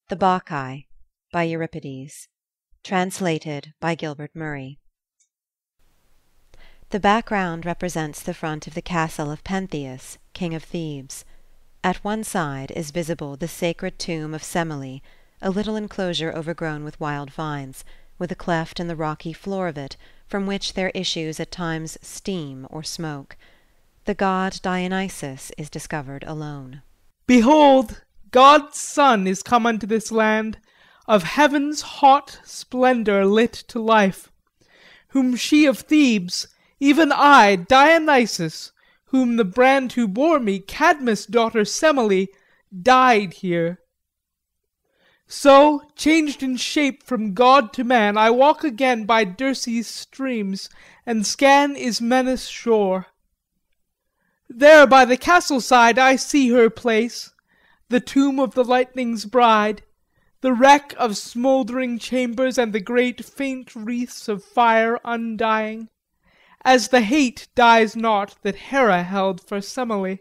The Bacchae by Euripides. Translated by Gilbert Murray. The background represents the front of the castle of Pentheus, king of Thebes. At one side is visible the sacred tomb of Semele, a little enclosure overgrown with wild vines, with a cleft in the rocky floor of it, from which there issues at times steam or smoke. The god Dionysus is discovered alone. Behold, God's Son is come unto this land, of heaven's hot splendour lit to life, whom she of Thebes, even I, Dionysus, whom the brand who bore me, Cadmus' daughter Semele, died here. So, changed in shape from god to man, I walk again by Dirce's streams, and scan Ismenus' shore. There by the castle side I see her place, the tomb of the lightning's bride, the wreck of smouldering chambers, and the great faint wreaths of fire undying, as the hate dies not that Hera held for Semele.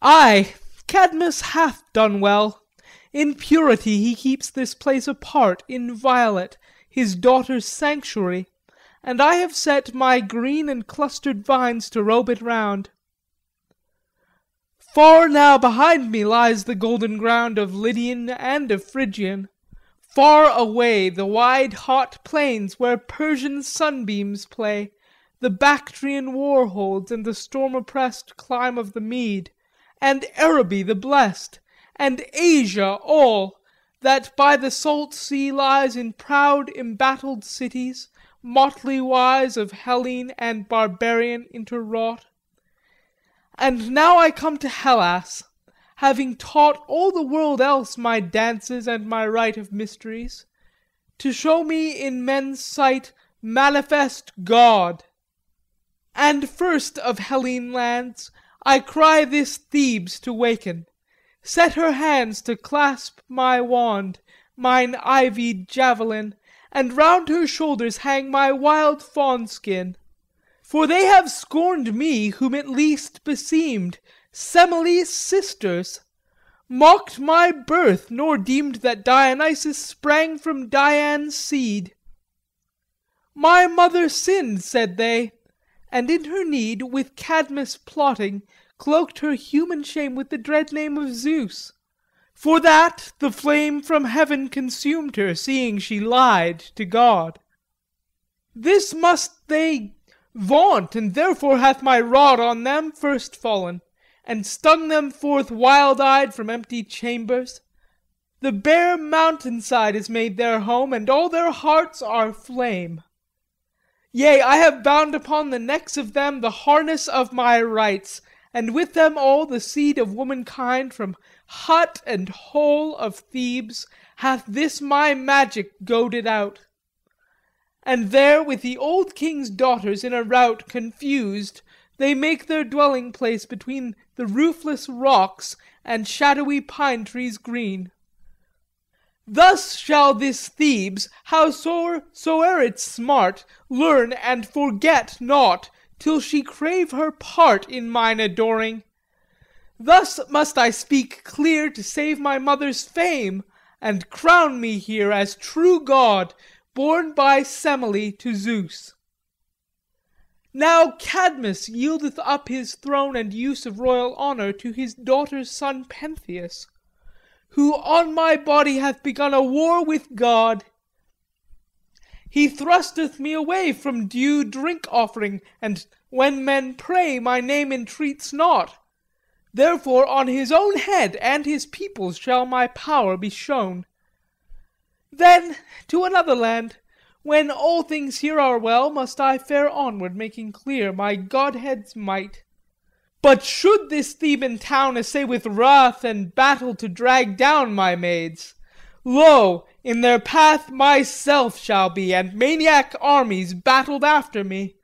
Ay, Cadmus hath done well. In purity he keeps this place apart, inviolate, his daughter's sanctuary, and I have set my green and clustered vines to robe it round. Far now behind me lies the golden ground of Lydian and of Phrygian, far away the wide hot plains where Persian sunbeams play, the Bactrian war holds, and the storm-oppressed clime of the Mede, and Araby the blest, and Asia all, that by the salt sea lies in proud embattled cities, motley wise of Hellene and barbarian interwrought. And now I come to Hellas, having taught all the world else my dances and my rite of mysteries, to show me in men's sight manifest God. And first of Hellene lands, I cry this Thebes to waken, set her hands to clasp my wand, mine ivied javelin, and round her shoulders hang my wild fawn skin. For they have scorned me whom it least beseemed, Semele's sisters, mocked my birth, nor deemed that Dionysus sprang from Dian's seed. My mother sinned, said they, and in her need, with Cadmus plotting, cloaked her human shame with the dread name of Zeus. For that the flame from heaven consumed her, seeing she lied to God. This must they vaunt, and therefore hath my rod on them first fallen, and stung them forth wild-eyed from empty chambers. The bare mountain-side is made their home, and all their hearts are flame. Yea, I have bound upon the necks of them the harness of my rights, and with them all the seed of womankind from hut and hole of Thebes hath this my magic goaded out. And there with the old king's daughters in a rout confused, they make their dwelling place between the roofless rocks and shadowy pine trees green. Thus shall this Thebes, howsoe'er it smart, learn and forget not, till she crave her part in mine adoring. Thus must I speak clear to save my mother's fame, and crown me here as true god, born by Semele to Zeus. Now Cadmus yieldeth up his throne and use of royal honour to his daughter's son Pentheus, who on my body hath begun a war with God. He thrusteth me away from due drink offering, and when men pray, my name entreats not. Therefore on his own head and his people's shall my power be shown. Then to another land, when all things here are well, must I fare onward, making clear my Godhead's might. But should this Theban town essay with wrath and battle to drag down my maids, lo, in their path myself shall be, and maniac armies battled after me.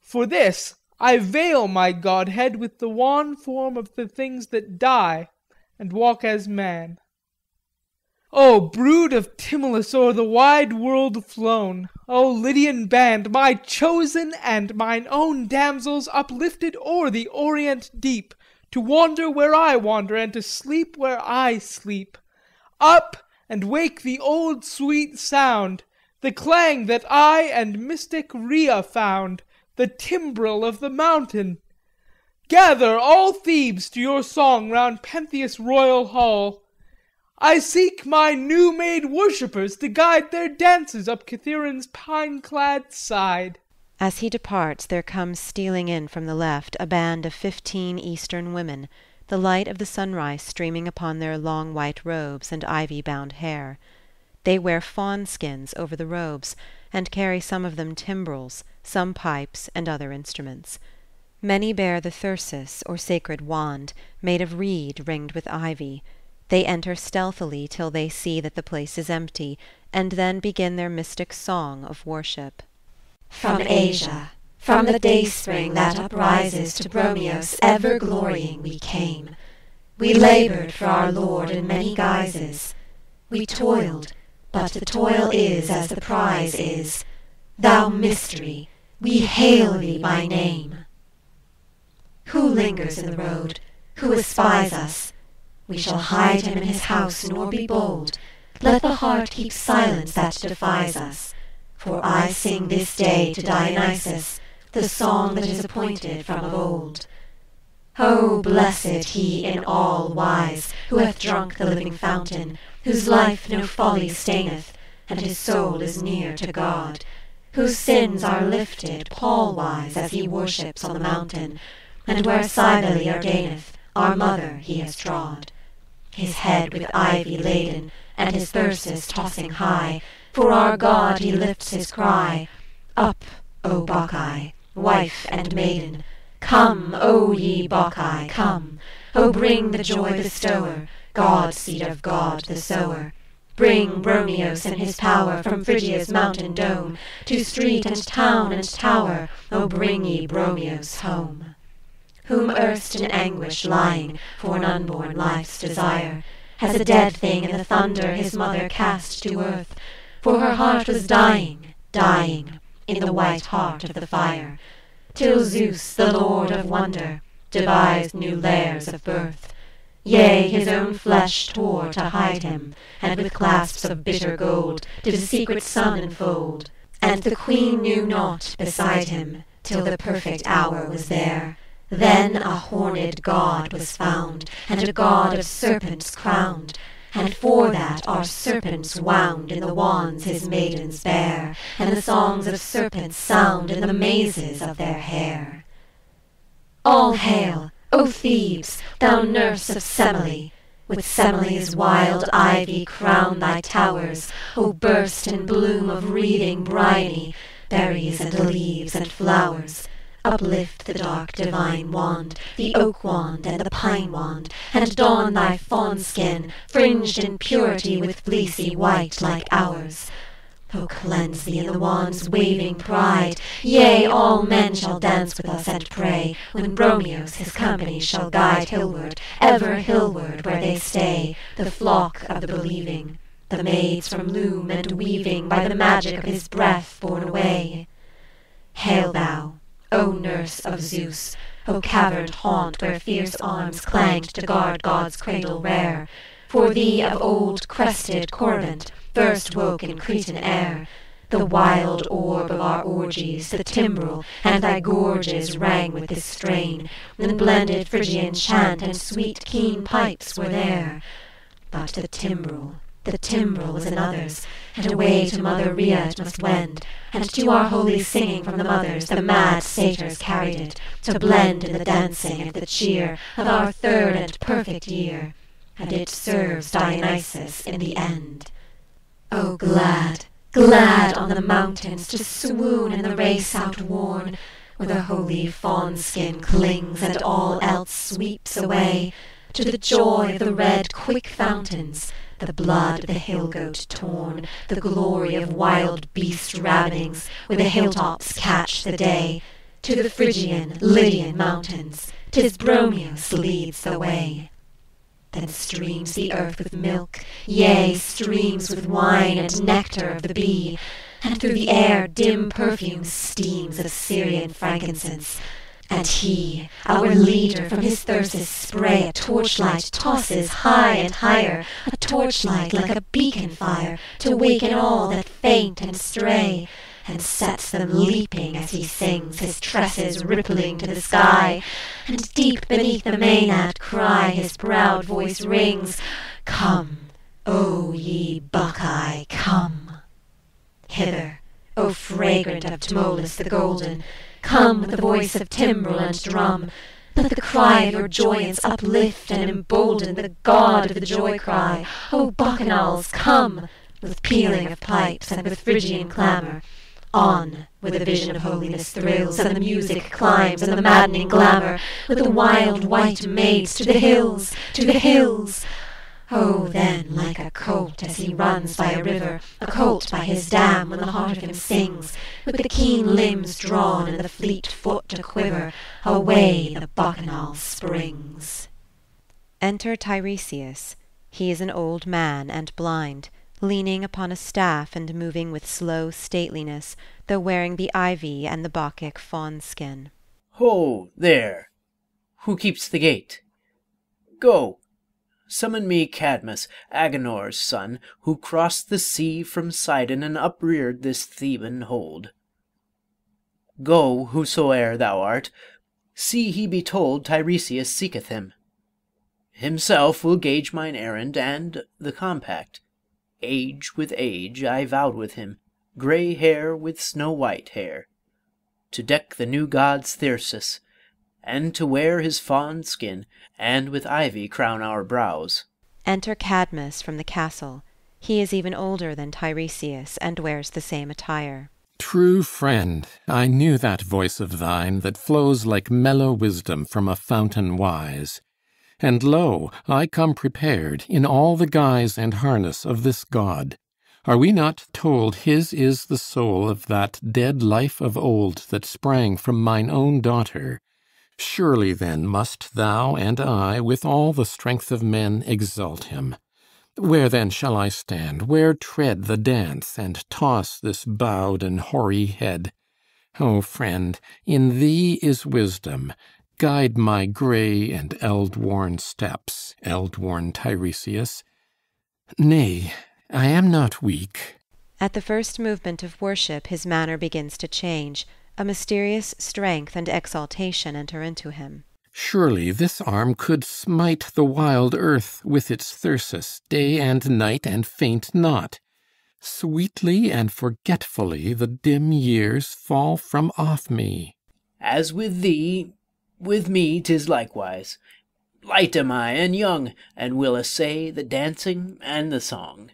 For this I veil my Godhead with the wan form of the things that die, and walk as man. O brood of Tmolus o'er the wide world flown, O Lydian band, my chosen and mine own damsels, uplifted o'er the orient deep, to wander where I wander, and to sleep where I sleep, Up, and wake the old sweet sound, the clang that I and mystic Rhea found, the timbrel of the mountain. Gather all Thebes to your song round Pentheus' royal hall. I seek my new-made worshippers to guide their dances up Kithaeron's pine-clad side." As he departs, there comes stealing in from the left a band of 15 Eastern women, the light of the sunrise streaming upon their long white robes and ivy-bound hair. They wear fawn skins over the robes, and carry some of them timbrels, some pipes, and other instruments. Many bear the thyrsus, or sacred wand, made of reed ringed with ivy. They enter stealthily till they see that the place is empty, and then begin their mystic song of worship. From Asia, from the dayspring that uprises to Bromios ever-glorying we came. We laboured for our Lord in many guises. We toiled, but the toil is as the prize is. Thou mystery, we hail thee by name. Who lingers in the road? Who espies us? We shall hide him in his house, nor be bold. Let the heart keep silence that defies us. For I sing this day to Dionysus the song that is appointed from of old. O blessed he in all wise, who hath drunk the living fountain, whose life no folly staineth, and his soul is near to God, whose sins are lifted pall-wise as he worships on the mountain, and where Cybele ordaineth, our mother he has trod. His head with ivy laden, and his thyrsus tossing high, for our God he lifts his cry, Up, O Bacchae, wife and maiden, come, O ye Bacchae, come, O bring the joy bestower, God seed of God the sower. Bring Bromios in his power from Phrygia's mountain dome, to street and town and tower, O bring ye Bromios home. Whom erst in anguish lying, for an unborn life's desire, has a dead thing in the thunder his mother cast to earth, for her heart was dying, dying, in the white heart of the fire, till Zeus, the Lord of wonder, devised new layers of birth. Yea, his own flesh tore to hide him, and with clasps of bitter gold did a secret son enfold. And the queen knew not beside him, till the perfect hour was there. Then a horned god was found, and a god of serpents crowned, and for that our serpents wound in the wands his maidens bear, and the songs of serpents sound in the mazes of their hair. All hail, O Thebes, thou nurse of Semele! With Semele's wild ivy crown thy towers, O burst in bloom of wreathing bryony, berries and leaves and flowers. Uplift the dark divine wand, the oak wand and the pine wand, and don thy fawn skin, fringed in purity with fleecy white like ours. O cleanse thee in the wand's waving pride, yea, all men shall dance with us and pray, when Bromios his company shall guide hillward, ever hillward where they stay, the flock of the believing, the maids from loom and weaving, by the magic of his breath borne away. Hail thou, O nurse of Zeus, O caverned haunt where fierce arms clanged to guard God's cradle rare, for thee of old crested Corbent first woke in Cretan air, the wild orb of our orgies, the timbrel, and thy gorges rang with this strain, and blended Phrygian chant and sweet keen pipes were there. But the timbrel was another's, and away to Mother Rhea it must wend, and to our holy singing from the mothers the mad satyrs carried it, to blend in the dancing and the cheer of our third and perfect year, and it serves Dionysus in the end. O glad, glad on the mountains to swoon in the race outworn, where the holy fawn skin clings and all else sweeps away, to the joy of the red quick fountains, the blood of the hill-goat torn, the glory of wild beast ravenings, where the hilltops catch the day, to the Phrygian, Lydian mountains, 'tis Bromios leads the way. Then streams the earth with milk, yea, streams with wine and nectar of the bee, and through the air dim perfume steams of Syrian frankincense, And he, our leader, from his thyrsus spray a torchlight tosses high and higher, a torchlight like a beacon fire, to waken all that faint and stray, and sets them leaping as he sings, his tresses rippling to the sky. And deep beneath the Maenad cry his proud voice rings, Come, O ye Bacchae, come. Hither, O fragrant of Tmolus the golden, come with the voice of timbrel and drum. Let the cry of your joyance uplift and embolden the god of the joy cry. O Bacchanals, come, with pealing of pipes and with Phrygian clamour. On, where the vision of holiness thrills, and the music climbs, and the maddening glamour, with the wild white maids to the hills, to the hills. Oh, then, like a colt as he runs by a river, a colt by his dam when the heart of him sings, with the keen limbs drawn and the fleet foot a quiver, away the Bacchanal springs. Enter Teiresias. He is an old man and blind, leaning upon a staff and moving with slow stateliness, though wearing the ivy and the Bacchic fawn skin. Ho, there! Who keeps the gate? Go! Summon me Cadmus, Aganor's son, who crossed the sea from Sidon and upreared this Theban hold. Go, whosoe'er thou art, see he be told Tiresias seeketh him. Himself will gauge mine errand and the compact. Age with age I vowed with him, grey hair with snow-white hair, to deck the new god's thyrsus, and to wear his fawn skin, and with ivy crown our brows. Enter Cadmus from the castle. He is even older than Tiresias, and wears the same attire. True friend, I knew that voice of thine that flows like mellow wisdom from a fountain wise. And lo, I come prepared, in all the guise and harness of this god. Are we not told his is the soul of that dead life of old that sprang from mine own daughter? Surely then must thou and I, with all the strength of men, exalt him. Where then shall I stand, where tread the dance, and toss this bowed and hoary head? O friend, in thee is wisdom. Guide my grey and eld-worn steps, eld-worn Tiresias. Nay, I am not weak. At the first movement of worship his manner begins to change. A mysterious strength and exaltation enter into him. Surely this arm could smite the wild earth with its thyrsus, day and night, and faint not. Sweetly and forgetfully the dim years fall from off me. As with thee, with me 'tis likewise. Light am I and young, and will essay the dancing and the song.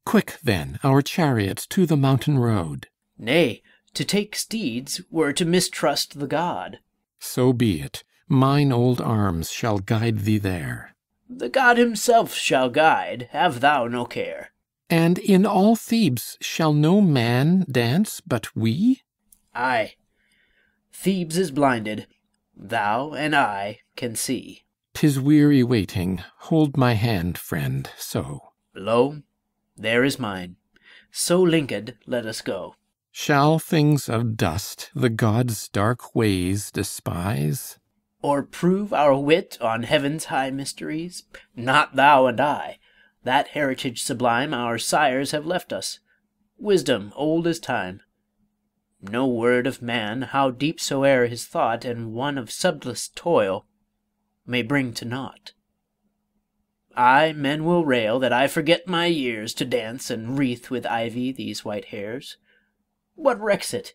Quick, then, our chariots to the mountain road. Nay, to take steeds were to mistrust the god. So be it. Mine old arms shall guide thee there. The god himself shall guide, have thou no care. And in all Thebes shall no man dance but we? Aye. Thebes is blinded. Thou and I can see. 'Tis weary waiting. Hold my hand, friend, so. Lo, there is mine. So linked, let us go. Shall things of dust the gods' dark ways despise? Or prove our wit on heaven's high mysteries? Not thou and I. That heritage sublime our sires have left us. Wisdom old as time. No word of man, how deep soe'er his thought, and one of subtlest toil, may bring to naught. Ay, men will rail that I forget my years to dance and wreath with ivy these white hairs. What recks it?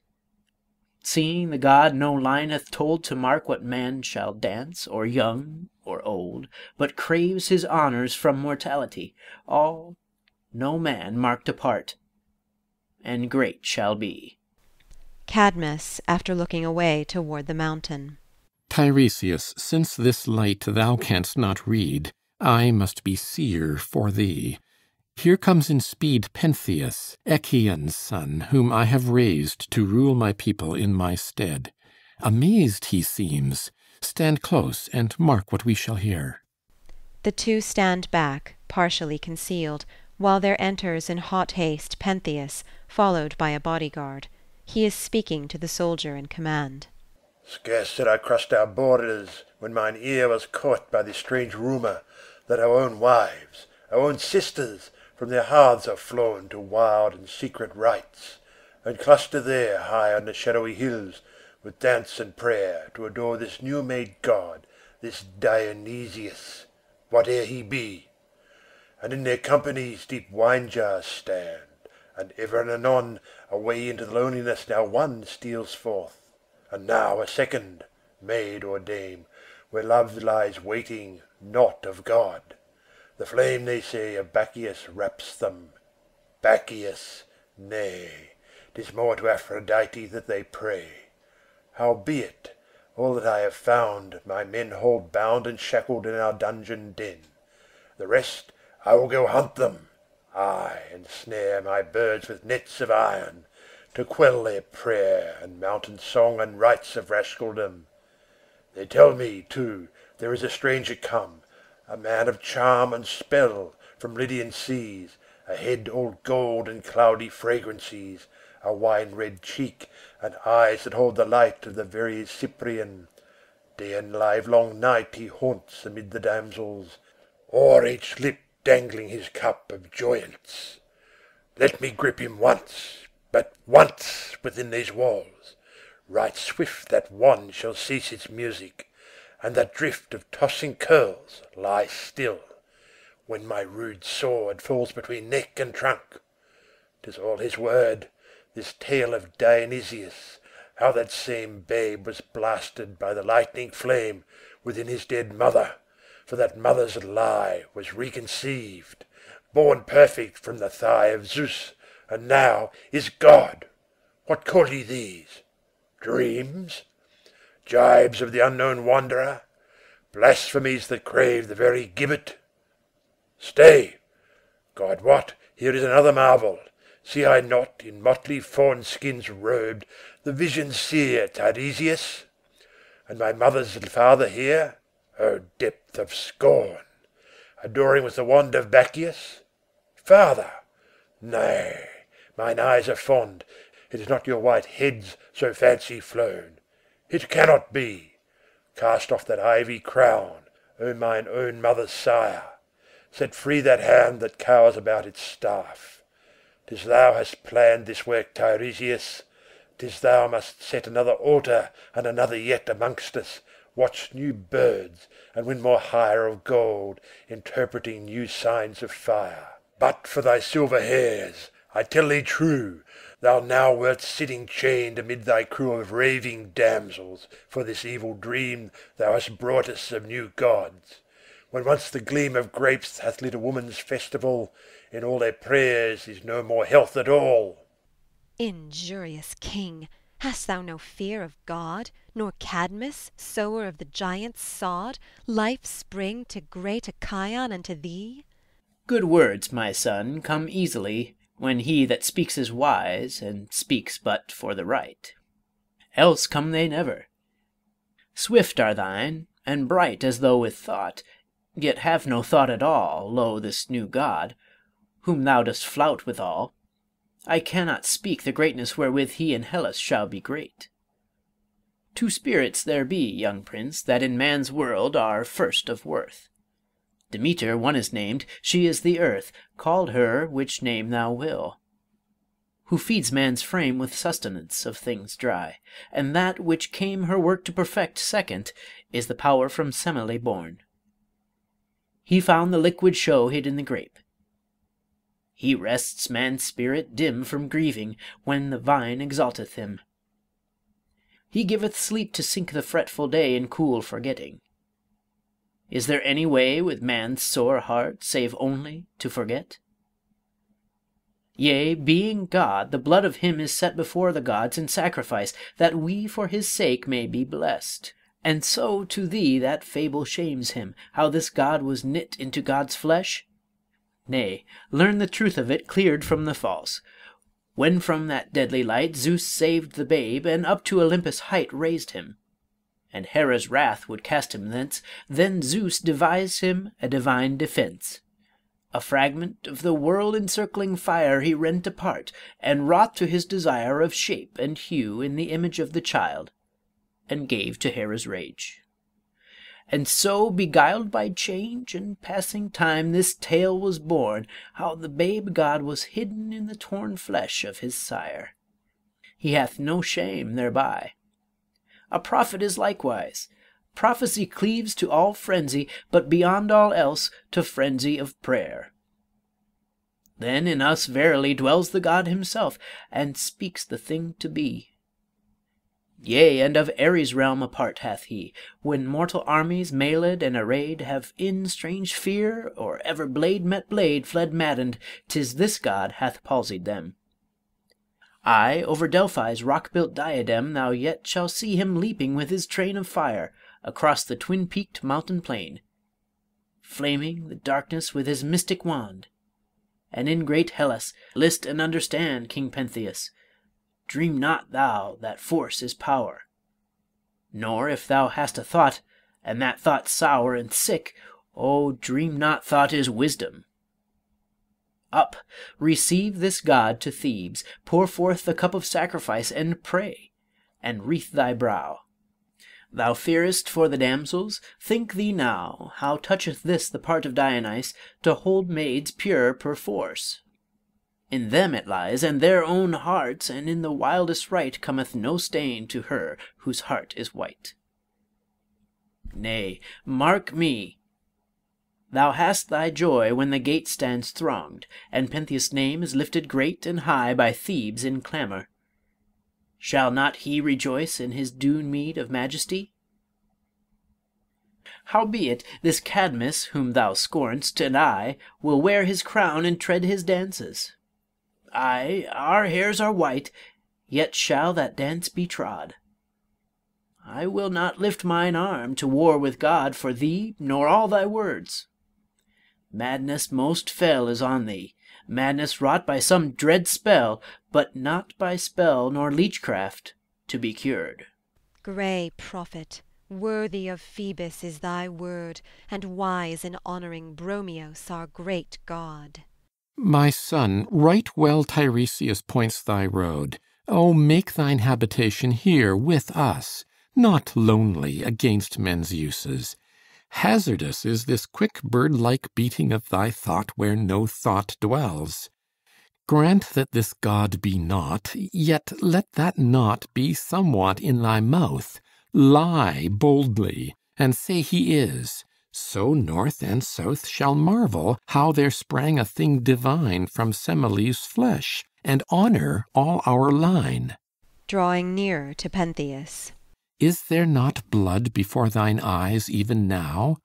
Seeing the god no line hath told to mark what man shall dance, or young or old, but craves his honours from mortality, all, no man marked apart, and great shall be. Cadmus, after looking away toward the mountain. Tiresias, since this light thou canst not read, I must be seer for thee. Here comes in speed Pentheus, Echion's son, whom I have raised to rule my people in my stead. Amazed he seems. Stand close, and mark what we shall hear. The two stand back, partially concealed, while there enters in hot haste Pentheus, followed by a bodyguard. He is speaking to the soldier in command. Scarce had I crossed our borders, when mine ear was caught by this strange rumour, that our own wives, our own sisters, from their hearths are flown to wild and secret rites, and cluster there high on the shadowy hills, with dance and prayer, to adore this new-made god, this Dionysius, whate'er he be. And in their companies deep wine-jars stand, and ever and anon away into the loneliness now one steals forth, and now a second, maid or dame, where love lies waiting, not of God. The flame, they say, of Bacchus wraps them. Bacchus, nay, 'tis more to Aphrodite that they pray. Howbeit, all that I have found my men hold bound and shackled in our dungeon den. The rest I will go hunt them, ay, and snare my birds with nets of iron, to quell their prayer and mountain song and rites of rascaldom. They tell me, too, there is a stranger come, a man of charm and spell, from Lydian seas, a head all gold and cloudy fragrancies, a wine-red cheek, and eyes that hold the light of the very Cyprian. Day and livelong night he haunts amid the damsels, o'er each lip dangling his cup of joyance. Let me grip him once, but once within these walls. Right swift that wand shall cease its music, and that drift of tossing curls lie still, when my rude sword falls between neck and trunk. 'Tis all his word, this tale of Dionysius, how that same babe was blasted by the lightning flame within his dead mother, for that mother's lie was reconceived, born perfect from the thigh of Zeus, and now is God. What call ye these? Dreams? Gibes of the unknown wanderer? Blasphemies that crave the very gibbet? Stay! God wot, here is another marvel. See I not, in motley fawn skins robed, the vision-seer Tiresias? And my mother's father here? O depth of scorn! Adoring with the wand of Bacchus? Father! Nay, mine eyes are fond. It is not your white heads so fancy flown. It cannot be. Cast off that ivy crown, O mine own mother's sire. Set free that hand that cowers about its staff. 'Tis thou hast planned this work, Teiresias. 'Tis thou must set another altar and another yet amongst us, watch new birds, and win more hire of gold, interpreting new signs of fire. But for thy silver hairs, I tell thee true, thou now wert sitting chained amid thy crew of raving damsels, for this evil dream thou hast brought us of new gods. When once the gleam of grapes hath lit a woman's festival, in all their prayers is no more health at all. Injurious king, hast thou no fear of God, nor Cadmus, sower of the giants' sod, life's spring to great Achaeon and to thee? Good words, my son, come easily, when he that speaks is wise, and speaks but for the right. Else come they never. Swift are thine, and bright as though with thought, yet have no thought at all, lo, this new god, whom thou dost flout withal. I cannot speak the greatness wherewith he in Hellas shall be great. Two spirits there be, young prince, that in man's world are first of worth. Demeter one is named, she is the earth, call her which name thou will, who feeds man's frame with sustenance of things dry, and that which came her work to perfect second is the power from Semele born. He found the liquid show hid in the grape. He rests man's spirit dim from grieving when the vine exalteth him. He giveth sleep to sink the fretful day in cool forgetting. Is there any way with man's sore heart save only to forget? Yea, being God, the blood of him is set before the gods in sacrifice, that we for his sake may be blessed. And so to thee that fable shames him, how this god was knit into God's flesh? Nay, learn the truth of it cleared from the false. When from that deadly light Zeus saved the babe, and up to Olympus' height raised him, and Hera's wrath would cast him thence, then Zeus devised him a divine defence. A fragment of the world-encircling fire he rent apart, and wrought to his desire of shape and hue in the image of the child. and gave to Hera's rage. And so, beguiled by change and passing time, this tale was born, how the babe god was hidden in the torn flesh of his sire. He hath no shame thereby. A prophet is likewise. Prophecy cleaves to all frenzy, but beyond all else to frenzy of prayer. Then in us verily dwells the god himself, and speaks the thing to be. Yea, and of Ares' realm a part hath he, when mortal armies mailed and arrayed have in strange fear, or ever blade met blade, fled maddened, 'tis this god hath palsied them. Aye, over Delphi's rock-built diadem thou yet shalt see him leaping with his train of fire across the twin-peaked mountain plain, flaming the darkness with his mystic wand. And in great Hellas, list and understand, King Pentheus, dream not thou that force is power. Nor if thou hast a thought, and that thought sour and sick, oh, dream not thought is wisdom. Up, receive this god to Thebes, pour forth the cup of sacrifice, and pray, and wreath thy brow. Thou fearest for the damsels? Think thee now, how toucheth this the part of Dionysus, to hold maids pure perforce. In them it lies, and their own hearts, and in the wildest rite cometh no stain to her whose heart is white. Nay, mark me. Thou hast thy joy when the gate stands thronged, and Pentheus' name is lifted great and high by Thebes in clamour. Shall not he rejoice in his due meed of majesty? Howbeit, this Cadmus, whom thou scorn'st, and I, will wear his crown and tread his dances. Aye, our hairs are white, yet shall that dance be trod. I will not lift mine arm to war with God for thee, nor all thy words. Madness most fell is on thee, madness wrought by some dread spell, but not by spell nor leechcraft to be cured. Grey prophet, worthy of Phoebus is thy word, and wise in honouring Bromios, our great god. My son, right well Tiresias points thy road. O make thine habitation here with us, not lonely against men's uses. Hazardous is this quick bird-like beating of thy thought where no thought dwells. Grant that this god be not, yet let that not be somewhat in thy mouth. Lie boldly, and say he is. So north and south shall marvel how there sprang a thing divine from Semele's flesh, and honour all our line. Drawing nearer to Pentheus. Is there not blood before thine eyes even now?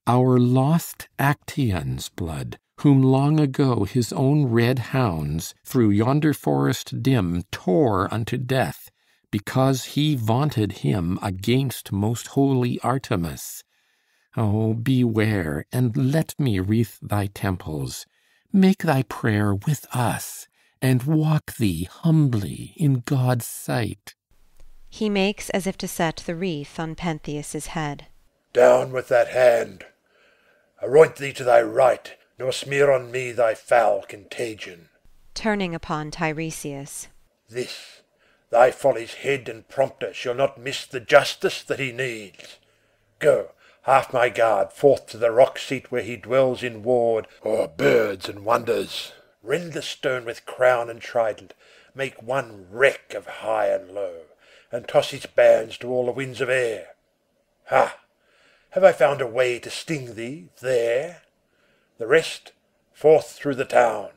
Our lost Actaeon's blood, whom long ago his own red hounds through yonder forest dim tore unto death, because he vaunted him against most holy Artemis. Oh, beware, and let me wreath thy temples. Make thy prayer with us, and walk thee humbly in God's sight. He makes as if to set the wreath on Pentheus' head. Down with that hand. Aroint thee to thy right, nor smear on me thy foul contagion. Turning upon Tiresias. This, thy folly's head and prompter, shall not miss the justice that he needs. Go, half my guard, forth to the rock-seat where he dwells in ward o'er birds and wonders. Rend the stone with crown and trident, make one wreck of high and low, and toss his bands to all the winds of air. Ha! Have I found a way to sting thee there? The rest, forth through the town,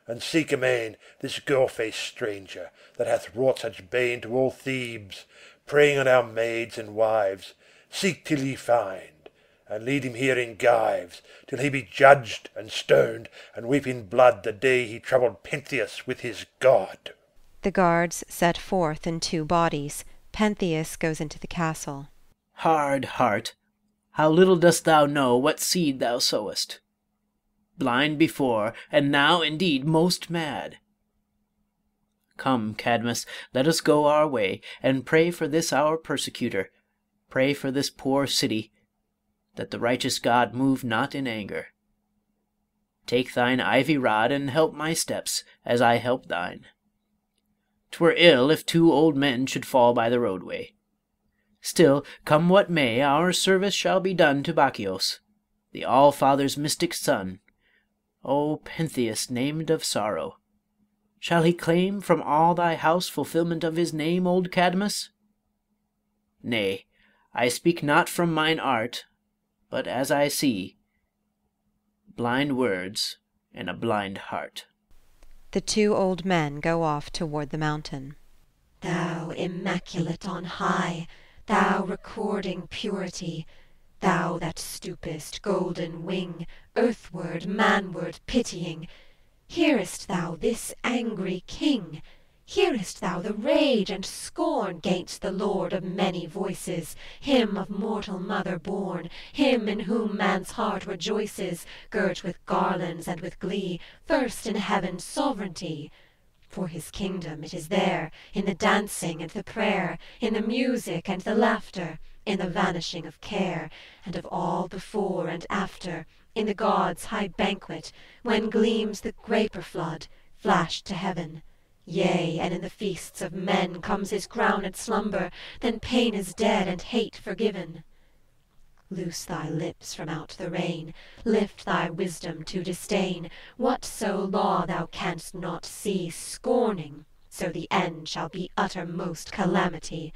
and seek amain this girl-faced stranger that hath wrought such bane to all Thebes, preying on our maids and wives. Seek till ye find, and lead him here in gyves, till he be judged and stoned, and weep in blood the day he troubled Pentheus with his god. The guards set forth in 2 bodies. Pentheus goes into the castle. Hard heart, how little dost thou know what seed thou sowest. Blind before, and now indeed most mad. Come, Cadmus, let us go our way, and pray for this our persecutor, pray for this poor city, that the righteous God move not in anger. Take thine ivy rod, and help my steps, as I help thine. 'Twere ill if 2 old men should fall by the roadway. Still, come what may, our service shall be done to Bacchios, the All-Father's mystic son. O Pentheus, named of sorrow! Shall he claim from all thy house fulfilment of his name, old Cadmus? Nay, I speak not from mine art, but as I see, blind words and a blind heart. The two old men go off toward the mountain. Thou immaculate on high, thou recording purity, thou that stoopest, golden wing, earthward, manward pitying, hearest thou this angry king? Hearest thou the rage and scorn 'gainst the Lord of many voices, him of mortal mother born, him in whom man's heart rejoices, girt with garlands and with glee, first in heaven's sovereignty? For his kingdom it is there, in the dancing and the prayer, in the music and the laughter, in the vanishing of care, and of all before and after, in the gods' high banquet, when gleams the graper flood, flashed to heaven. Yea, and in the feasts of men comes his crowned slumber, then pain is dead and hate forgiven. Loose thy lips from out the rain, lift thy wisdom to disdain, whatso law thou canst not see, scorning, so the end shall be uttermost calamity.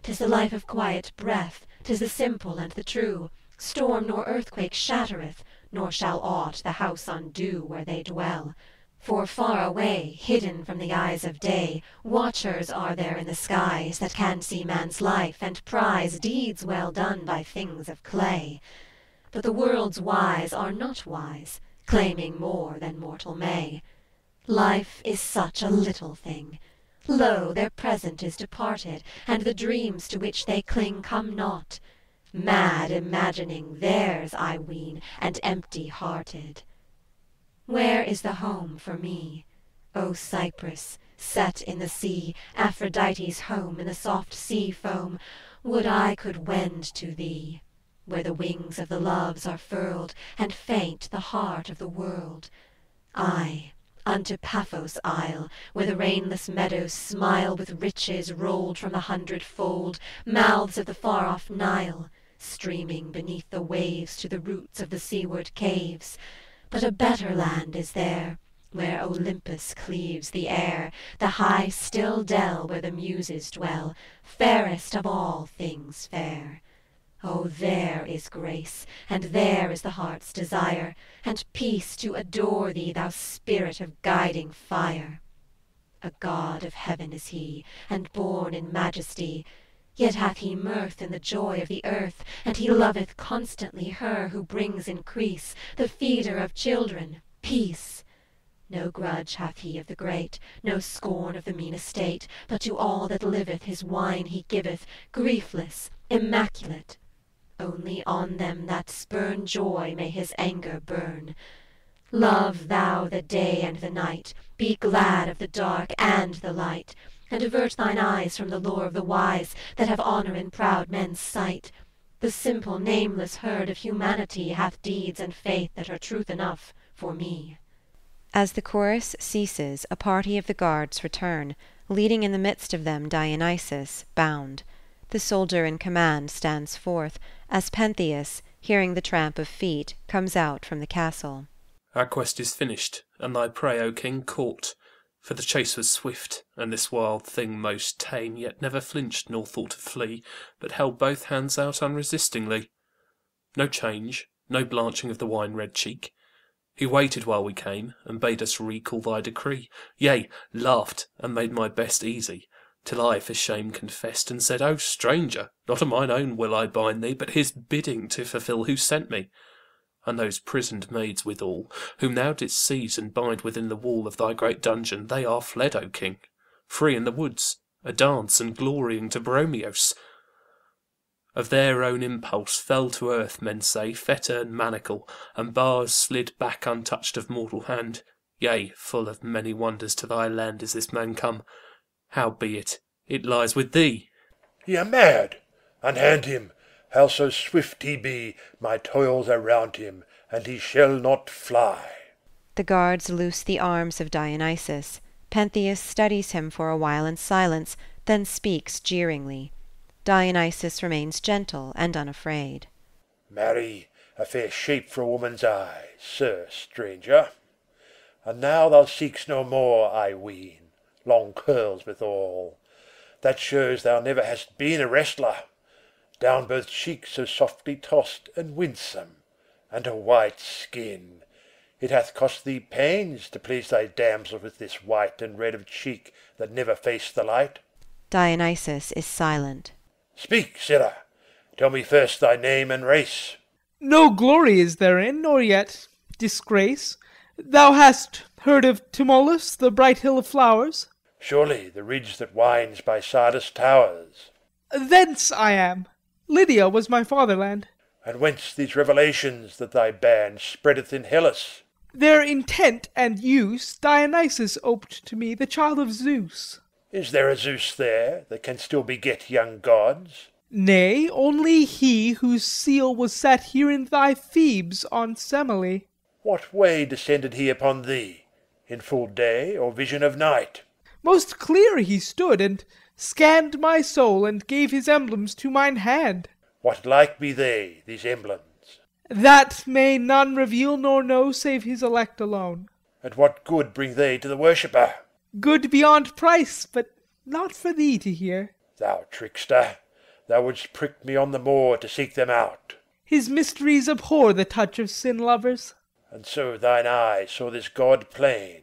'Tis the life of quiet breath, 'tis the simple and the true, storm nor earthquake shattereth, nor shall aught the house undo where they dwell. For far away, hidden from the eyes of day, watchers are there in the skies that can see man's life and prize deeds well done by things of clay. But the world's wise are not wise, claiming more than mortal may. Life is such a little thing. Lo, their present is departed, and the dreams to which they cling come not. Mad imagining theirs, I ween, and empty-hearted. Where is the home for me? O Cyprus, set in the sea, Aphrodite's home in the soft sea foam, would I could wend to thee, where the wings of the loves are furled, and faint the heart of the world. Ay, unto Paphos' isle, where the rainless meadows smile with riches rolled from the 100-fold mouths of the far-off Nile, streaming beneath the waves to the roots of the seaward caves. But a better land is there, where Olympus cleaves the air, the high still dell where the Muses dwell, fairest of all things fair. Oh, there is grace, and there is the heart's desire, and peace to adore thee, thou spirit of guiding fire. A god of heaven is he, and born in majesty, yet hath he mirth in the joy of the earth, and he loveth constantly her who brings increase, the feeder of children, peace. No grudge hath he of the great, no scorn of the mean estate, but to all that liveth his wine he giveth, griefless, immaculate. Only on them that spurn joy may his anger burn. Love thou the day and the night, be glad of the dark and the light, and avert thine eyes from the lore of the wise, that have honour in proud men's sight. The simple nameless herd of humanity hath deeds and faith that are truth enough for me. As the chorus ceases, a party of the guards return, leading in the midst of them Dionysus, bound. The soldier in command stands forth, as Pentheus, hearing the tramp of feet, comes out from the castle. Our quest is finished, and thy prey, O king, caught. For the chase was swift, and this wild thing most tame, yet never flinched nor thought to flee, but held both hands out unresistingly. No change, no blanching of the wine-red cheek. He waited while we came, and bade us recall thy decree, yea, laughed, and made my best easy, till I for shame confessed, and said, O stranger, not of mine own will I bind thee, but his bidding to fulfil who sent me. And those prisoned maids withal, whom thou didst seize and bind within the wall of thy great dungeon, they are fled, O king, free in the woods, a dance and glorying to Bromios. Of their own impulse fell to earth, men say, fetter and manacle, and bars slid back untouched of mortal hand. Yea, full of many wonders to thy land is this man come. Howbeit, it lies with thee. Ye are mad. Unhand him. Howso swift he be, my toils are round him, and he shall not fly. The guards loose the arms of Dionysus. Pentheus studies him for a while in silence, then speaks jeeringly. Dionysus remains gentle and unafraid. Marry, a fair shape for a woman's eye, sir stranger. And now thou seek'st no more, I ween, long curls withal. That shows thou never hast been a wrestler. Down both cheeks so softly tossed and winsome, and a white skin. It hath cost thee pains to please thy damsel with this white and red of cheek that never faced the light. Dionysus is silent. Speak, sirrah. Tell me first thy name and race. No glory is therein, nor yet disgrace. Thou hast heard of Tmolus, the bright hill of flowers? Surely the ridge that winds by Sardis towers. Thence I am. Lydia was my fatherland. And whence these revelations that thy band spreadeth in Hellas? Their intent and use Dionysus oped to me, the child of Zeus. Is there a Zeus there that can still beget young gods? Nay, only he whose seal was set here in thy Thebes on Semele. What way descended he upon thee? In full day or vision of night? Most clear he stood, and scanned my soul, and gave his emblems to mine hand. What like be they, these emblems? That may none reveal nor know save his elect alone. And what good bring they to the worshipper? Good beyond price, but not for thee to hear. Thou trickster, thou wouldst prick me on the moor to seek them out. His mysteries abhor the touch of sin-lovers. And so thine eye saw this god plain.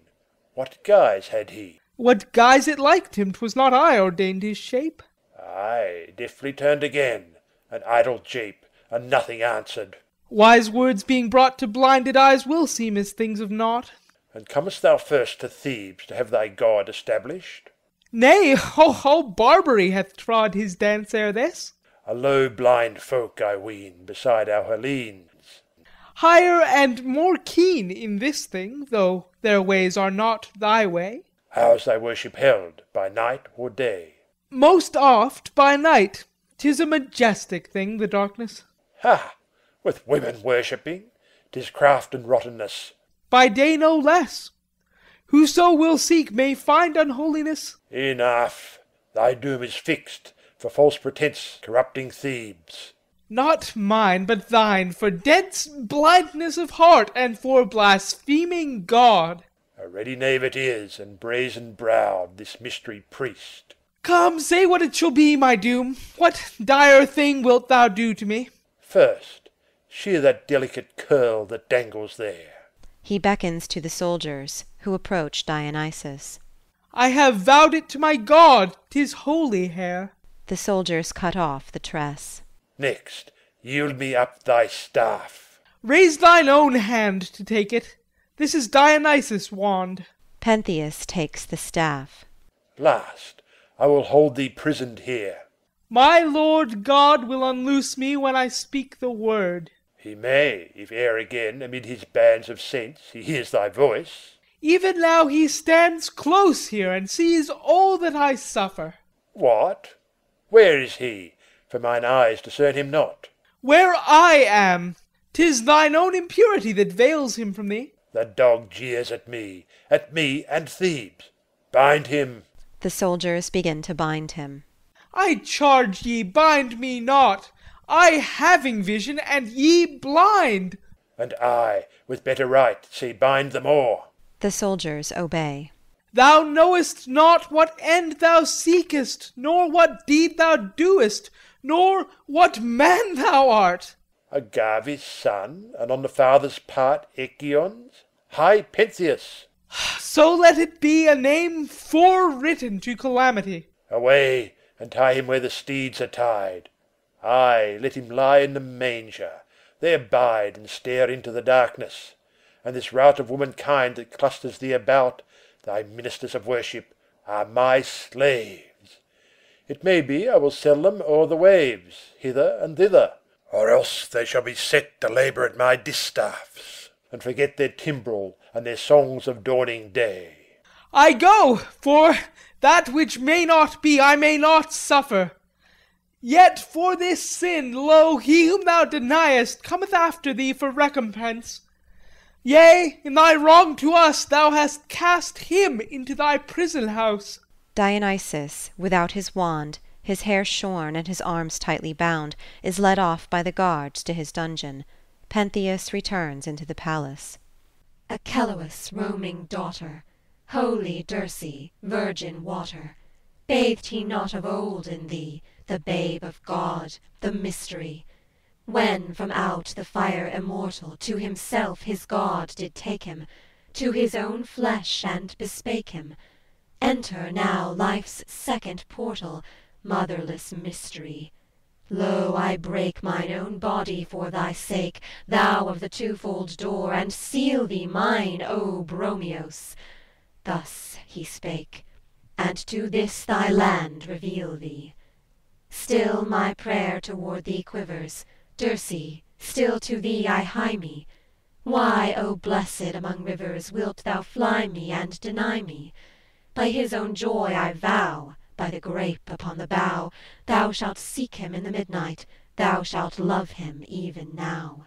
What guise had he? What guise it liked him, 'twas not I ordained his shape. Aye, deftly turned again, an idle jape, and nothing answered. Wise words being brought to blinded eyes will seem as things of naught. And comest thou first to Thebes to have thy god established? Nay, all Barbary hath trod his dance ere this. A low blind folk, I ween, beside our Hellenes. Higher and more keen in this thing, though their ways are not thy way. How's thy worship held, by night or day? Most oft by night. 'Tis a majestic thing, the darkness. Ha! With women worshipping? 'Tis craft and rottenness. By day no less. Whoso will seek may find unholiness. Enough. Thy doom is fixed, for false pretence corrupting Thebes. Not mine, but thine, for dense blindness of heart, and for blaspheming God. A ready knave it is, and brazen-browed, this mystery priest. Come, say what it shall be, my doom. What dire thing wilt thou do to me? First, shear that delicate curl that dangles there. He beckons to the soldiers, who approach Dionysus. I have vowed it to my God, 'tis holy hair. The soldiers cut off the tress. Next, yield me up thy staff. Raise thine own hand to take it. This is Dionysus' wand. Pentheus takes the staff. Last, I will hold thee prisoned here. My Lord God will unloose me when I speak the word. He may, if ere again amid his bands of saints he hears thy voice. Even now he stands close here, and sees all that I suffer. What? Where is he? For mine eyes discern him not. Where I am. 'Tis thine own impurity that veils him from thee. The dog jeers at me and Thebes. Bind him. The soldiers begin to bind him. I charge ye, bind me not. I having vision, and ye blind. And I, with better right, say bind them all. The soldiers obey. Thou knowest not what end thou seekest, nor what deed thou doest, nor what man thou art. Agave's son, and on the father's part Echion's? High Pentheus. So let it be a name forewritten to calamity. Away, and tie him where the steeds are tied. Ay, let him lie in the manger. There bide and stare into the darkness. And this rout of womankind that clusters thee about, thy ministers of worship, are my slaves. It may be I will sell them o'er the waves, hither and thither. Or else they shall be set to labour at my distaffs, and forget their timbrel and their songs of dawning day. I go, for that which may not be I may not suffer. Yet for this sin, lo, he whom thou deniest cometh after thee for recompense. Yea, in thy wrong to us thou hast cast him into thy prison house. Dionysus, without his wand, his hair shorn and his arms tightly bound, is led off by the guards to his dungeon. Pentheus returns into the palace. Achelous roaming daughter, holy Dirce, virgin water, bathed he not of old in thee, the babe of God, the mystery? When from out the fire immortal to himself his God did take him, to his own flesh and bespake him, enter now life's second portal, motherless mystery. Lo, I break mine own body for thy sake, thou of the twofold door, and seal thee mine, O Bromios. Thus he spake, and to this thy land reveal thee. Still my prayer toward thee quivers, Dirce, still to thee I hie me. Why, O blessed among rivers, wilt thou fly me and deny me? By his own joy I vow, by the grape upon the bough, thou shalt seek him in the midnight, thou shalt love him even now.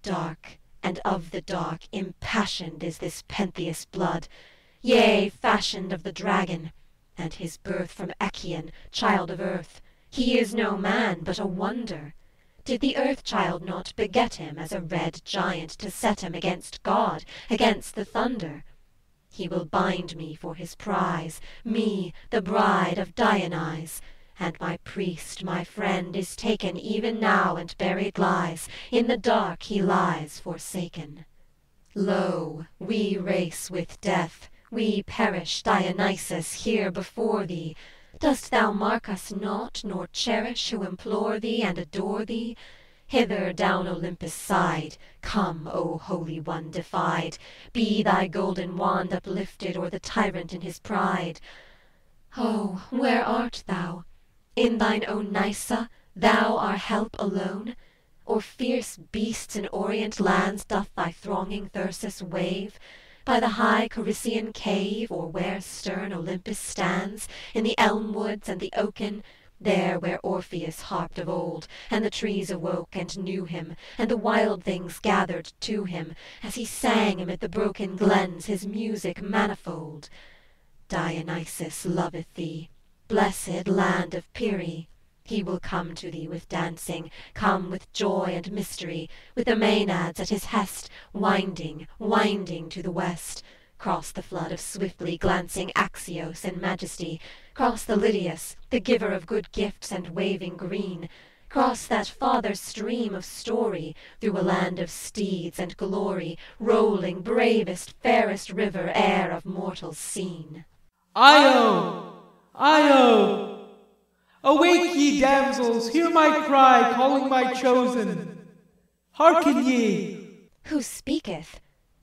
Dark, and of the dark, impassioned is this Pentheus blood, yea, fashioned of the dragon, and his birth from Echion, child of earth. He is no man, but a wonder. Did the earth-child not beget him as a red giant to set him against God, against the thunder? He will bind me for his prize, me, the bride of Dionysus, and my priest, my friend, is taken even now and buried lies, in the dark he lies forsaken. Lo, we race with death, we perish, Dionysus, here before thee. Dost thou mark us not, nor cherish who implore thee and adore thee? Hither down Olympus' side, come, O Holy One defied, be thy golden wand uplifted o'er the tyrant in his pride. Oh, where art thou? In thine own Nysa, thou our help alone? Or fierce beasts in orient lands doth thy thronging thyrsus wave? By the high Corician cave, or where stern Olympus stands, in the elm woods and the oaken, there where Orpheus harped of old, and the trees awoke and knew him, and the wild things gathered to him, as he sang amid the broken glens his music manifold. Dionysus loveth thee, blessed land of Pirie. He will come to thee with dancing, come with joy and mystery, with the Maenads at his hest, winding, winding to the west. Cross the flood of swiftly glancing Axios in majesty, cross the Lydius, the giver of good gifts and waving green, cross that father stream of story, through a land of steeds and glory, rolling bravest, fairest river e'er of mortals seen. Io! Io! Awake, ye damsels, hear my cry, calling my chosen. Hearken ye! Who speaketh?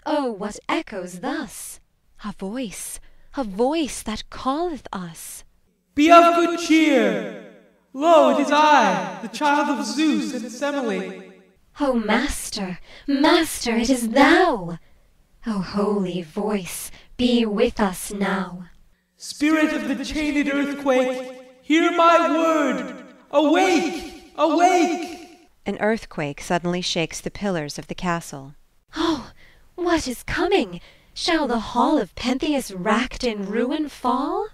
Oh, what echoes thus? A voice that calleth us. Be of good cheer! Lo, it is I, the child of Zeus and Semele. O master, master, it is thou! O holy voice, be with us now. Spirit of the chained earthquake, hear my word! Awake! Awake! An earthquake suddenly shakes the pillars of the castle. Oh, what is coming? Shall the hall of Pentheus racked in ruin fall?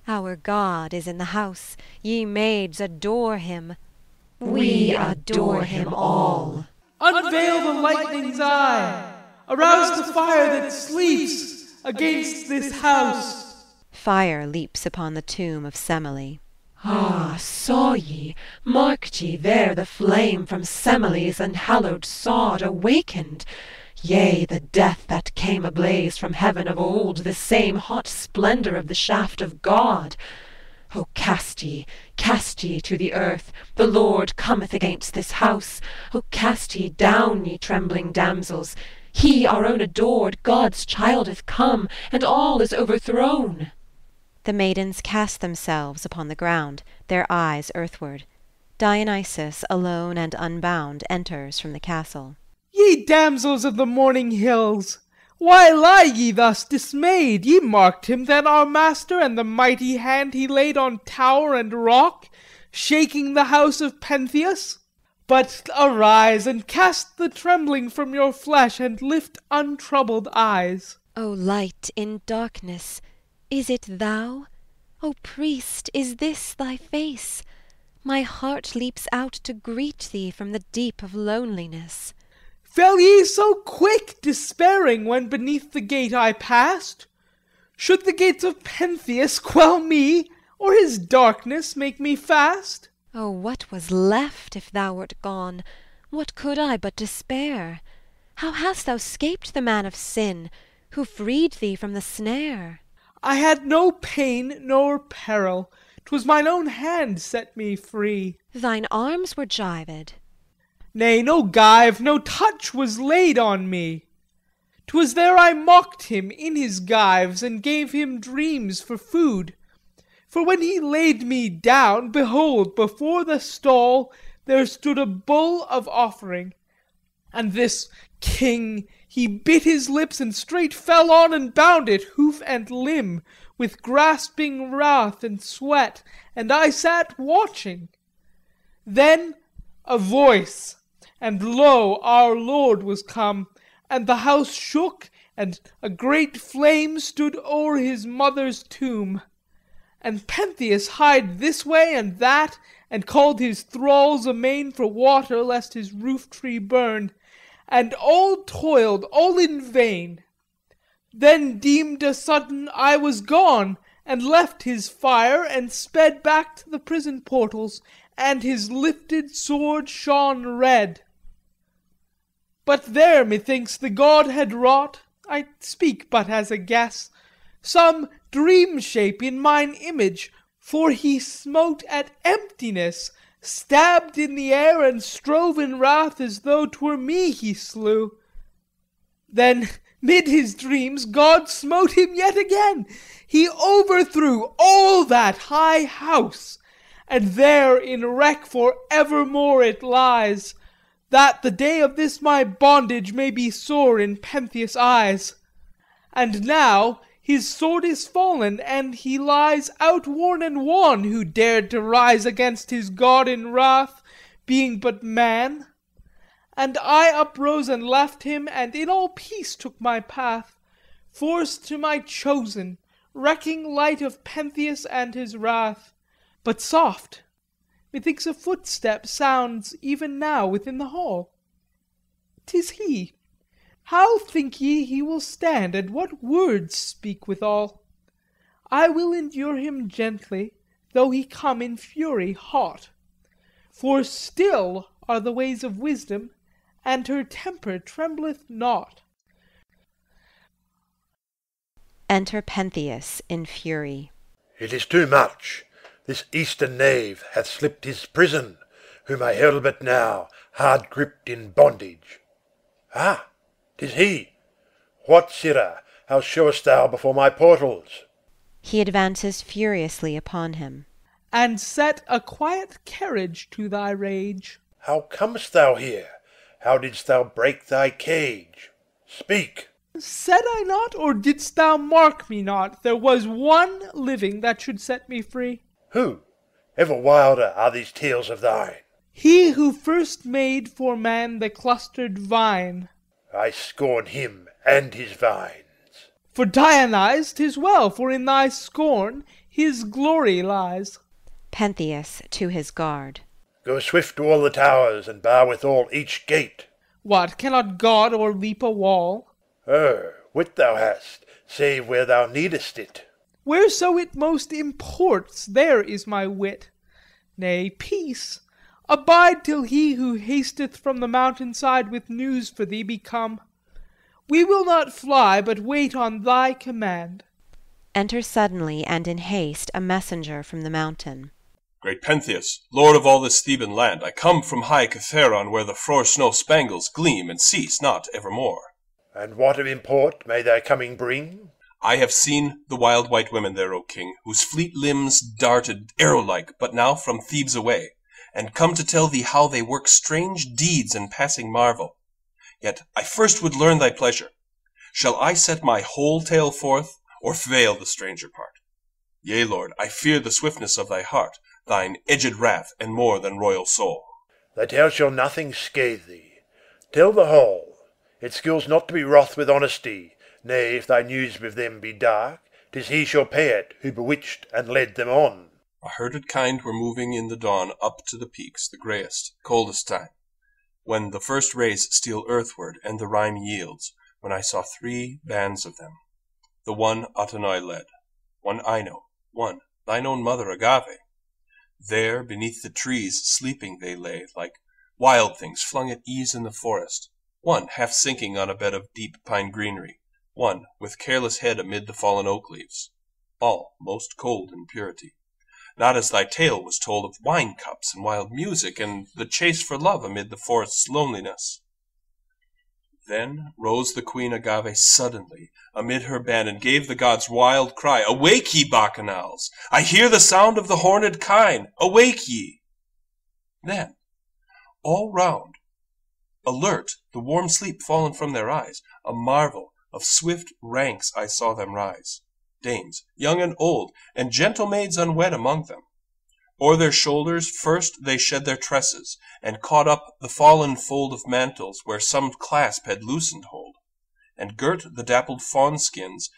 Our God is in the house, ye maids adore him. We adore him all. Unveil the lightning's eye, arouse the fire that sleeps against this house. Fire leaps upon the tomb of Semele. Ah, saw ye, marked ye there the flame from Semele's unhallowed sod awakened? Yea, the death that came ablaze from heaven of old, the same hot splendour of the shaft of God. O cast ye to the earth, the Lord cometh against this house. O cast ye down, ye trembling damsels, he, our own adored, God's child hath come, and all is overthrown. The maidens cast themselves upon the ground, their eyes earthward. Dionysus, alone and unbound, enters from the castle. Ye damsels of the morning hills, why lie ye thus dismayed? Ye marked him then, our master, and the mighty hand he laid on tower and rock, shaking the house of Pentheus? But arise, and cast the trembling from your flesh, and lift untroubled eyes. O light in darkness, is it thou? O priest, is this thy face? My heart leaps out to greet thee from the deep of loneliness. Fell ye so quick despairing when beneath the gate I passed? Should the gates of Pentheus quell me, or his darkness make me fast? O what was left if thou wert gone? What could I but despair? How hast thou scaped the man of sin, who freed thee from the snare? I had no pain nor peril, 'twas mine own hand set me free. Thine arms were gyved. Nay, no gyve, no touch was laid on me. 'Twas there I mocked him in his gyves, and gave him dreams for food. For when he laid me down, behold, before the stall there stood a bull of offering. And this king, he bit his lips, and straight fell on and bound it, hoof and limb, with grasping wrath and sweat, and I sat watching. Then a voice, and lo, our Lord was come, and the house shook, and a great flame stood o'er his mother's tomb. And Pentheus hied this way and that, and called his thralls amain for water, lest his roof tree burn, and all toiled, all in vain. Then deemed a sudden I was gone, and left his fire, and sped back to the prison portals, and his lifted sword shone red. But there, methinks, the god had wrought, I speak but as a guess, some dream shape in mine image, for he smote at emptiness, stabbed in the air, and strove in wrath as though 'twere me he slew. Then, mid his dreams, God smote him yet again. He overthrew all that high house, and there in wreck for evermore it lies, that the day of this my bondage may be sore in Pentheus' eyes. And now his sword is fallen, and he lies outworn and wan, who dared to rise against his God in wrath, being but man. And I uprose and left him, and in all peace took my path, forced to my chosen, recking light of Pentheus and his wrath. But soft! Methinks a footstep sounds even now within the hall. 'Tis he. How think ye he will stand, and what words speak withal? I will endure him gently, though he come in fury hot. For still are the ways of wisdom, and her temper trembleth not. Enter Pentheus in fury. It is too much. This eastern knave hath slipped his prison, whom I held but now, hard gripped in bondage. Ah, 'tis he. What, sirrah, how showest thou before my portals? He advances furiously upon him. And set a quiet carriage to thy rage. How comest thou here? How didst thou break thy cage? Speak. Said I not, or didst thou mark me not, there was one living that should set me free? Who? Ever wilder are these tales of thine. He who first made for man the clustered vine. I scorn him and his vines. For Dionysus 'tis well, for in thy scorn his glory lies. Pentheus to his guard. Go swift to all the towers, and bar withal each gate. What, cannot God o'erleap a wall? Oh, wit thou hast, save where thou needest it. Whereso it most imports, there is my wit. Nay, peace! Abide till he who hasteth from the mountain side with news for thee be come. We will not fly, but wait on thy command. Enter suddenly and in haste a messenger from the mountain. Great Pentheus, lord of all this Theban land, I come from high Cavern, where the frore snow spangles gleam and cease not evermore. And what of import may thy coming bring? I have seen the wild white women there, O king, whose fleet limbs darted arrow-like, but now from Thebes away, and come to tell thee how they work strange deeds and passing marvel. Yet I first would learn thy pleasure. Shall I set my whole tale forth, or veil the stranger part? Yea, lord, I fear the swiftness of thy heart, thine edged wrath, and more than royal soul. Thy tale shall nothing scathe thee. Tell the whole. It skills not to be wroth with honesty, nay, if thy news with them be dark, 'Tis he shall pay it who bewitched and led them on. A herded kind were moving in the dawn up to the peaks, the greyest, coldest time, when the first rays steal earthward and the rime yields, when I saw 3 bands of them. The one Atenai led, one Ino, one thine own mother Agave. There beneath the trees sleeping they lay, like wild things flung at ease in the forest, one half sinking on a bed of deep pine greenery, one with careless head amid the fallen oak leaves, all most cold in purity. Not as thy tale was told of wine cups and wild music, and the chase for love amid the forest's loneliness. Then rose the queen Agave suddenly amid her band, and gave the gods' wild cry, "Awake ye, Bacchanals! I hear the sound of the horned kine! Awake ye!" Then, all round, alert, the warm sleep fallen from their eyes, a marvel of swift ranks I saw them rise, dames, young and old, and gentle maids unwed among them. O'er their shoulders first they shed their tresses, and caught up the fallen fold of mantles where some clasp had loosened hold, and girt the dappled fawn skins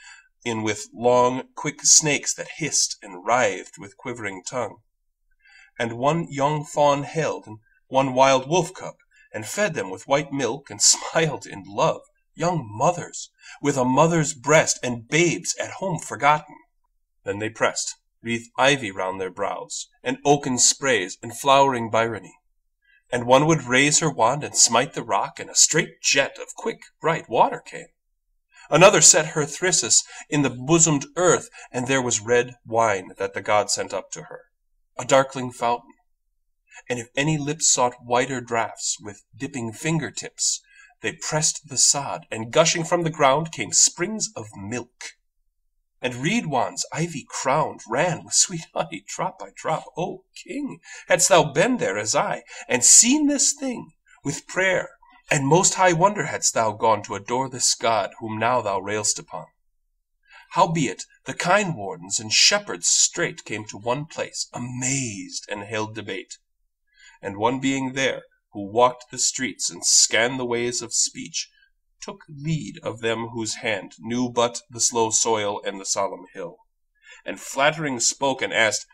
in with long, quick snakes that hissed and writhed with quivering tongue. And one young fawn held, and one wild wolf cub, and fed them with white milk, and smiled in love, young mothers, with a mother's breast, and babes at home forgotten. Then they pressed, wreathed ivy round their brows, and oaken sprays, and flowering byrony. And one would raise her wand and smite the rock, and a straight jet of quick, bright water came. Another set her thyrsus in the bosomed earth, and there was red wine that the god sent up to her, a darkling fountain. And if any lips sought whiter draughts with dipping fingertips, they pressed the sod, and gushing from the ground came springs of milk. And reed wands, ivy crowned, ran with sweet honey, drop by drop. O king, hadst thou been there as I, and seen this thing, with prayer and most high wonder hadst thou gone to adore this god whom now thou railst upon. Howbeit the kine wardens and shepherds straight came to one place, amazed, and held debate. And one being there, who walked the streets and scanned the ways of speech, took lead of them whose hand knew but the slow soil and the solemn hill, and flattering spoke and asked,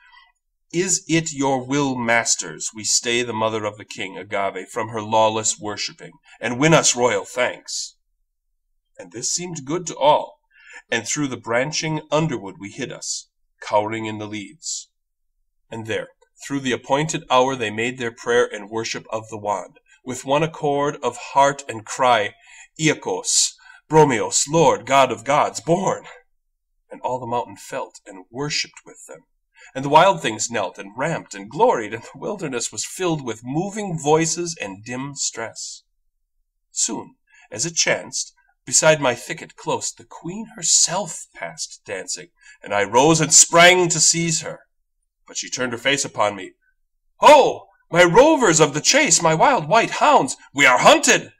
"Is it your will, masters, we stay the mother of the king, Agave, from her lawless worshipping, and win us royal thanks?" And this seemed good to all, and through the branching underwood we hid us, cowering in the leaves. And there, through the appointed hour, they made their prayer and worship of the wand, with one accord of heart and cry, "Iacchos, Bromios, Lord, God of gods, born!" And all the mountain felt and worshipped with them. And the wild things knelt and ramped and gloried, and the wilderness was filled with moving voices and dim stress. Soon, as it chanced, beside my thicket close, the queen herself passed dancing, and I rose and sprang to seize her. But she turned her face upon me. "Ho, my rovers of the chase, my wild white hounds, we are hunted!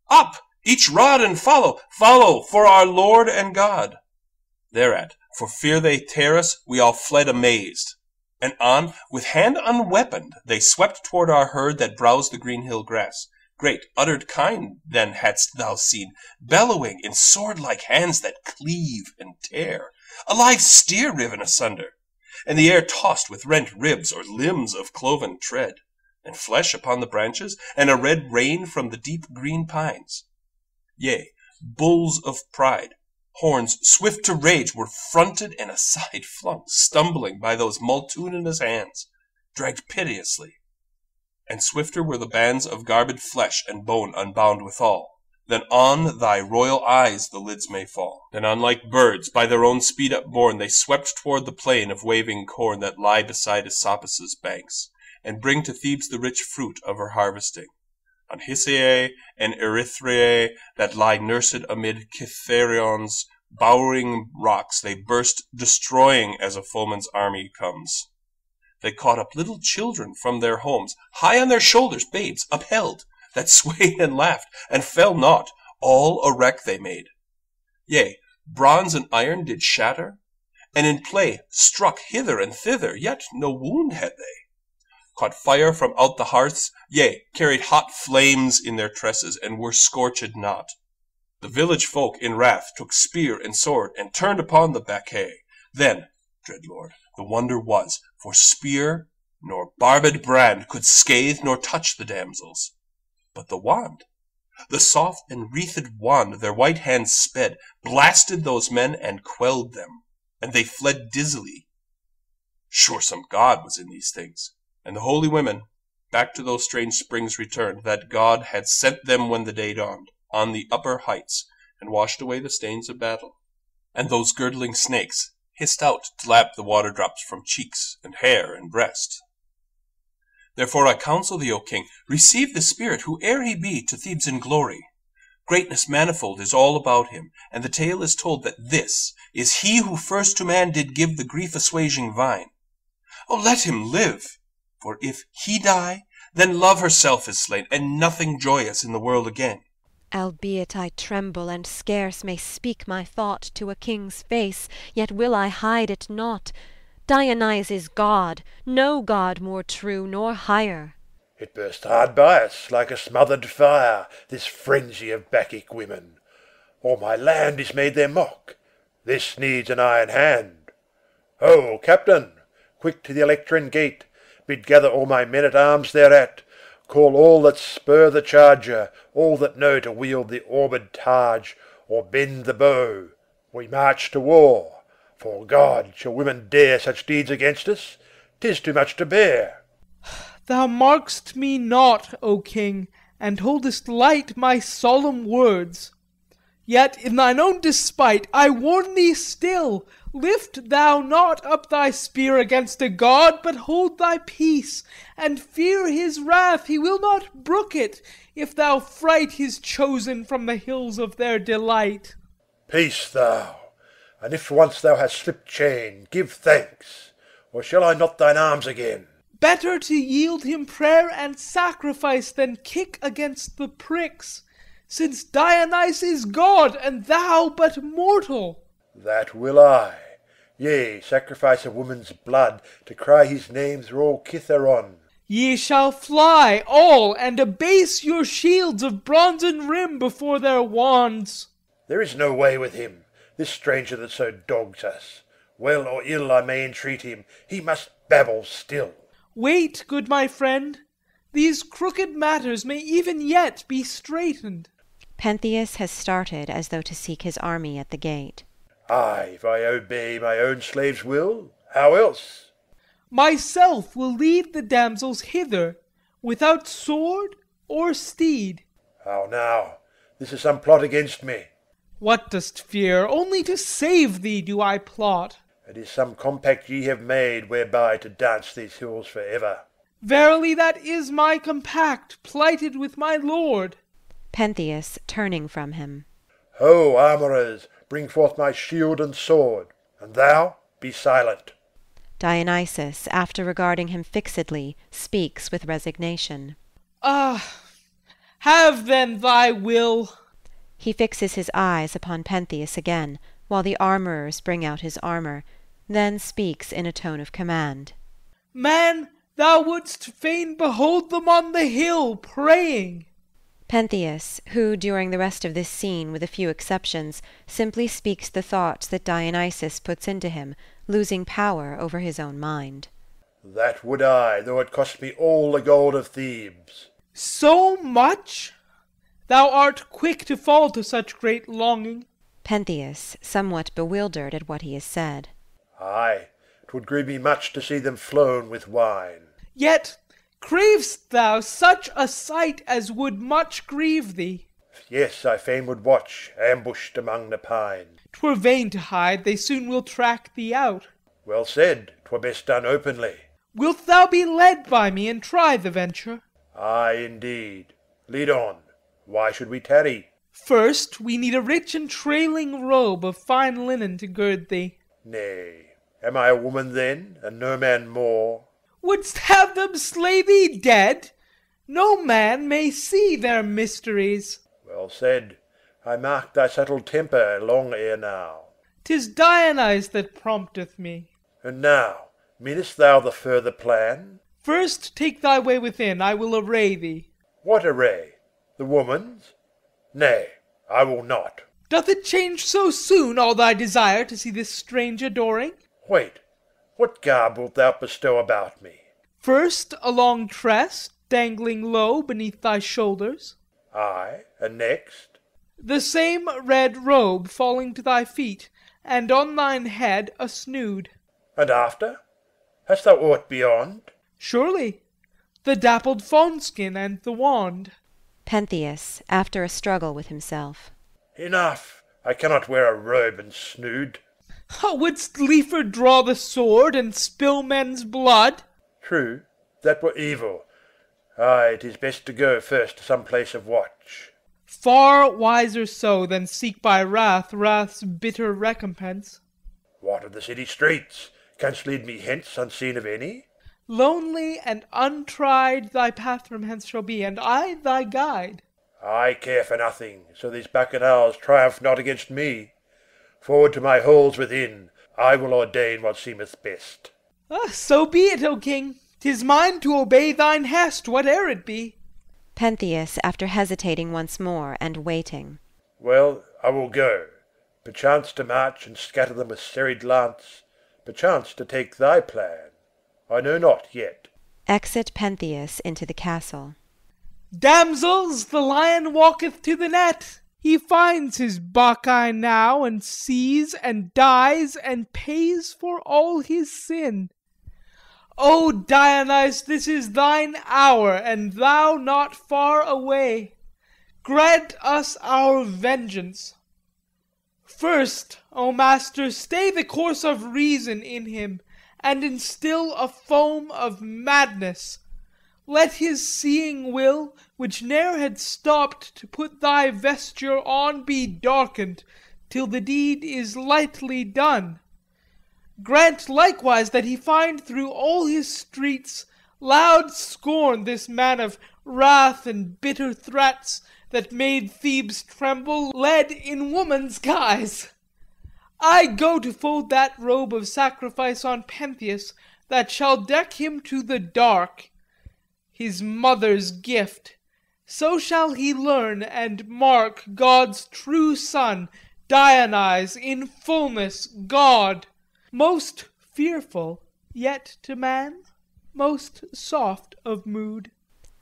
Up, each rod and follow, follow, for our Lord and God!" Thereat, for fear they tear us, we all fled amazed. And on, with hand unweaponed, they swept toward our herd that browsed the green hill grass. Great uttered kine then hadst thou seen, bellowing in sword-like hands that cleave and tear, a live steer riven asunder, and the air tossed with rent ribs or limbs of cloven tread, and flesh upon the branches, and a red rain from the deep green pines. Yea, bulls of pride, horns swift to rage, were fronted and aside flung, stumbling by those multitudinous hands, dragged piteously. And swifter were the bands of garbed flesh and bone unbound withal, than on thy royal eyes the lids may fall. Then on like birds, by their own speed upborne, they swept toward the plain of waving corn that lie beside Aesopus' banks, and bring to Thebes the rich fruit of her harvesting. On Hysiae and Erythrae that lie nursed amid Kithaeron's bowering rocks, they burst, destroying as a foeman's army comes. They caught up little children from their homes, high on their shoulders babes upheld, that swayed and laughed, and fell not, all a wreck they made. Yea, bronze and iron did shatter, and in play struck hither and thither, yet no wound had they. Caught fire from out the hearths, yea, carried hot flames in their tresses, and were scorched not. The village folk in wrath took spear and sword, and turned upon the Bacchae, Then, dread lord, the wonder was, for spear nor barbed brand could scathe nor touch the damsels. But the wand, the soft and wreathed wand, their white hands sped, blasted those men and quelled them, and they fled dizzily. Sure some god was in these things, and the holy women back to those strange springs returned, that God had sent them when the day dawned, on the upper heights, and washed away the stains of battle. And those girdling snakes hissed out to lap the water drops from cheeks and hair and breast. Therefore I counsel thee, O king, receive the spirit, whoe'er he be, to Thebes in glory. Greatness manifold is all about him, and the tale is told that this is he who first to man did give the grief-assuaging vine. O let him live, for if he die, then love herself is slain, and nothing joyous in the world again. Albeit I tremble and scarce may speak my thought to a king's face, yet will I hide it not. Dionysus is God, no God more true nor higher. It burst hard by us like a smothered fire, this frenzy of Bacchic women. All my land is made their mock. This needs an iron hand. Ho, captain! Quick to the Electran gate, bid gather all my men-at-arms thereat. Call all that spur the charger, all that know to wield the orbed targe, or bend the bow. We march to war. For God, shall women dare such deeds against us? 'Tis too much to bear. Thou mark'st me not, O king, and holdest light my solemn words. Yet in thine own despite I warn thee still, lift thou not up thy spear against a god, but hold thy peace, and fear his wrath. He will not brook it, if thou fright his chosen from the hills of their delight. Peace thou, and if once thou hast slipped chain, give thanks, or shall I knot thine arms again? Better to yield him prayer and sacrifice than kick against the pricks, since Dionysus is God, and thou but mortal. That will I. Yea, sacrifice a woman's blood to cry his name through all Kithaeron. Ye shall fly all, and abase your shields of bronzen rim before their wands. There is no way with him, this stranger that so dogs us. Well or ill I may entreat him, he must babble still. Wait, good my friend. These crooked matters may even yet be straightened. Pentheus has started as though to seek his army at the gate. Aye, if I obey my own slave's will, how else? Myself will lead the damsels hither, without sword or steed. How now? This is some plot against me. What dost fear? Only to save thee do I plot. It is some compact ye have made whereby to dance these hills for ever. Verily that is my compact, plighted with my lord. Pentheus turning from him. Ho, armourers, bring forth my shield and sword, and thou be silent. Dionysus, after regarding him fixedly, speaks with resignation. Have then thy will. He fixes his eyes upon Pentheus again, while the armourers bring out his armour, then speaks in a tone of command. Man, thou wouldst fain behold them on the hill, praying. Pentheus, who during the rest of this scene, with a few exceptions, simply speaks the thoughts that Dionysus puts into him, losing power over his own mind. That would I, though it cost me all the gold of Thebes. So much? Thou art quick to fall to such great longing. Pentheus, somewhat bewildered at what he has said. Aye, 'twould grieve me much to see them flown with wine. Yet crav'st thou such a sight as would much grieve thee? Yes, I fain would watch, ambushed among the pine. 'Twere vain to hide, they soon will track thee out. Well said, 'twere best done openly. Wilt thou be led by me, and try the venture? Aye, indeed. Lead on. Why should we tarry? First, we need a rich and trailing robe of fine linen to gird thee. Nay, am I a woman then, and no man more? Wouldst have them slay thee dead? No man may see their mysteries. Well said. I marked thy subtle temper long ere now. 'Tis Dionysus that prompteth me. And now, meanest thou the further plan? First take thy way within, I will array thee. What array? The woman's? Nay, I will not. Doth it change so soon all thy desire to see this strange adoring? Wait, what garb wilt thou bestow about me? First a long tress, dangling low beneath thy shoulders. Ay, and next? The same red robe falling to thy feet, and on thine head a snood. And after? Hast thou aught beyond? Surely, the dappled fawn-skin and the wand. Pentheus, after a struggle with himself. Enough! I cannot wear a robe and snood. Wouldst liefer draw the sword and spill men's blood? True, that were evil. Ay, it is best to go first to some place of watch. Far wiser so than seek by wrath's bitter recompense. What of the city streets? Canst lead me hence unseen of any? Lonely and untried thy path from hence shall be, and I thy guide. I care for nothing, so these bacchanals triumph not against me. Forward to my halls within, I will ordain what seemeth best. So be it, O king. 'Tis mine to obey thine hest, whate'er it be. Pentheus, after hesitating once more and waiting. Well, I will go, perchance to march and scatter them with serried lance, perchance to take thy plan. I know not yet. Exit Pentheus into the castle. Damsels, the lion walketh to the net. He finds his Bacchae now, and sees, and dies, and pays for all his sin. O Dionysus, this is thine hour, and thou not far away. Grant us our vengeance. First, O master, stay the course of reason in him, and instil a foam of madness. Let his seeing will, which ne'er had stopped to put thy vesture on, be darkened, till the deed is lightly done. Grant likewise that he find through all his streets loud scorn this man of wrath and bitter threats, that made Thebes tremble, led in woman's guise. I go to fold that robe of sacrifice on Pentheus, that shall deck him to the dark, his mother's gift. So shall he learn and mark God's true son, Dionysus, in fullness God, most fearful, yet to man most soft of mood.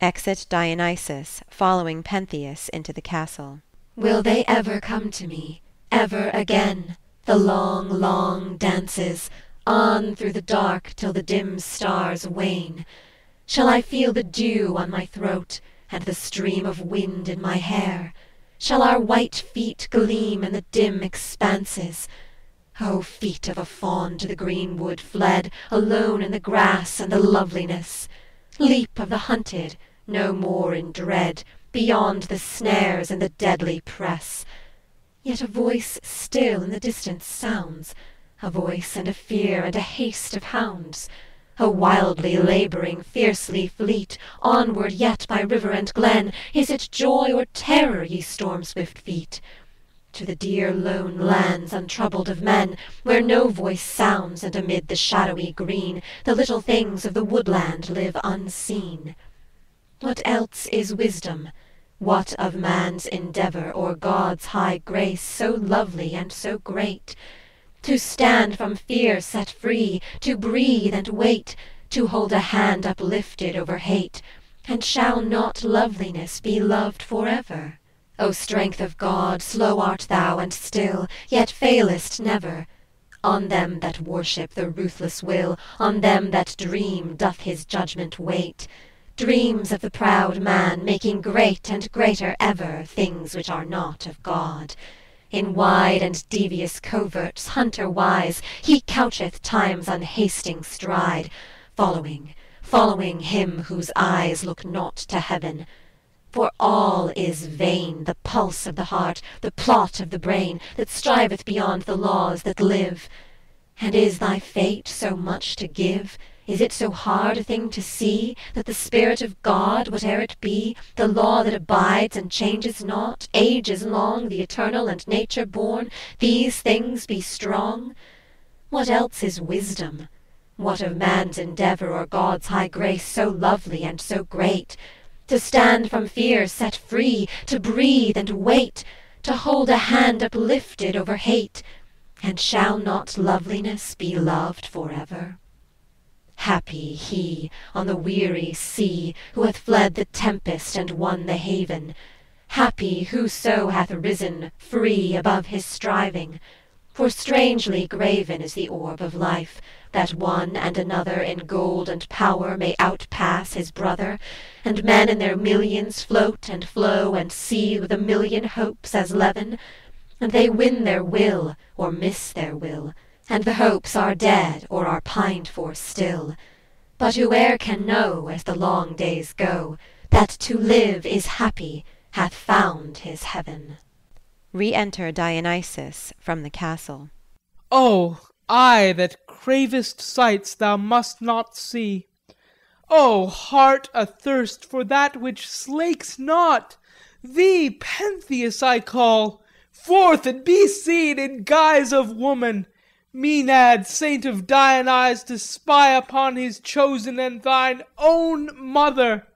Exit Dionysus, following Pentheus into the castle. Will they ever come to me, ever again? The long, long dances, on through the dark till the dim stars wane. Shall I feel the dew on my throat, and the stream of wind in my hair? Shall our white feet gleam in the dim expanses? O feet of a fawn to the green wood fled, alone in the grass and the loveliness! Leap of the hunted, no more in dread, beyond the snares and the deadly press. Yet a voice still in the distance sounds, a voice and a fear and a haste of hounds. O wildly labouring, fiercely fleet, onward yet by river and glen, is it joy or terror, ye storm-swift feet? To the dear lone lands untroubled of men, where no voice sounds, and amid the shadowy green the little things of the woodland live unseen. What else is wisdom? What of man's endeavour, or God's high grace so lovely and so great? To stand from fear set free, to breathe and wait, to hold a hand uplifted over hate, and shall not loveliness be loved for ever? O strength of God, slow art thou and still, yet failest never. On them that worship the ruthless will, on them that dream doth his judgment wait. Dreams of the proud man, making great and greater ever things which are not of God. In wide and devious coverts, hunter-wise, he coucheth time's unhasting stride, following him whose eyes look not to heaven. For all is vain, the pulse of the heart, the plot of the brain, that striveth beyond the laws that live. And is thy fate so much to give? Is it so hard a thing to see, that the Spirit of God, whate'er it be, the law that abides and changes not, ages long, the eternal and nature born, these things be strong? What else is wisdom? What of man's endeavour, or God's high grace so lovely and so great? To stand from fear set free, to breathe and wait, to hold a hand uplifted over hate, and shall not loveliness be loved for ever? Happy he on the weary sea who hath fled the tempest and won the haven. Happy whoso hath risen free above his striving. For strangely graven is the orb of life, that one and another in gold and power may outpass his brother, and men in their millions float and flow and seethe with a million hopes as leaven, and they win their will or miss their will, and the hopes are dead or are pined for still. But whoe'er can know, as the long days go, that to live is happy, hath found his heaven. Re-enter Dionysus from the castle. Oh, I that cravest sights thou must not see! O heart athirst for that which slakes not! Thee, Pentheus, I call! Forth and be seen in guise of woman! Maenad, saint of Dionysus, to spy upon his chosen and thine own mother!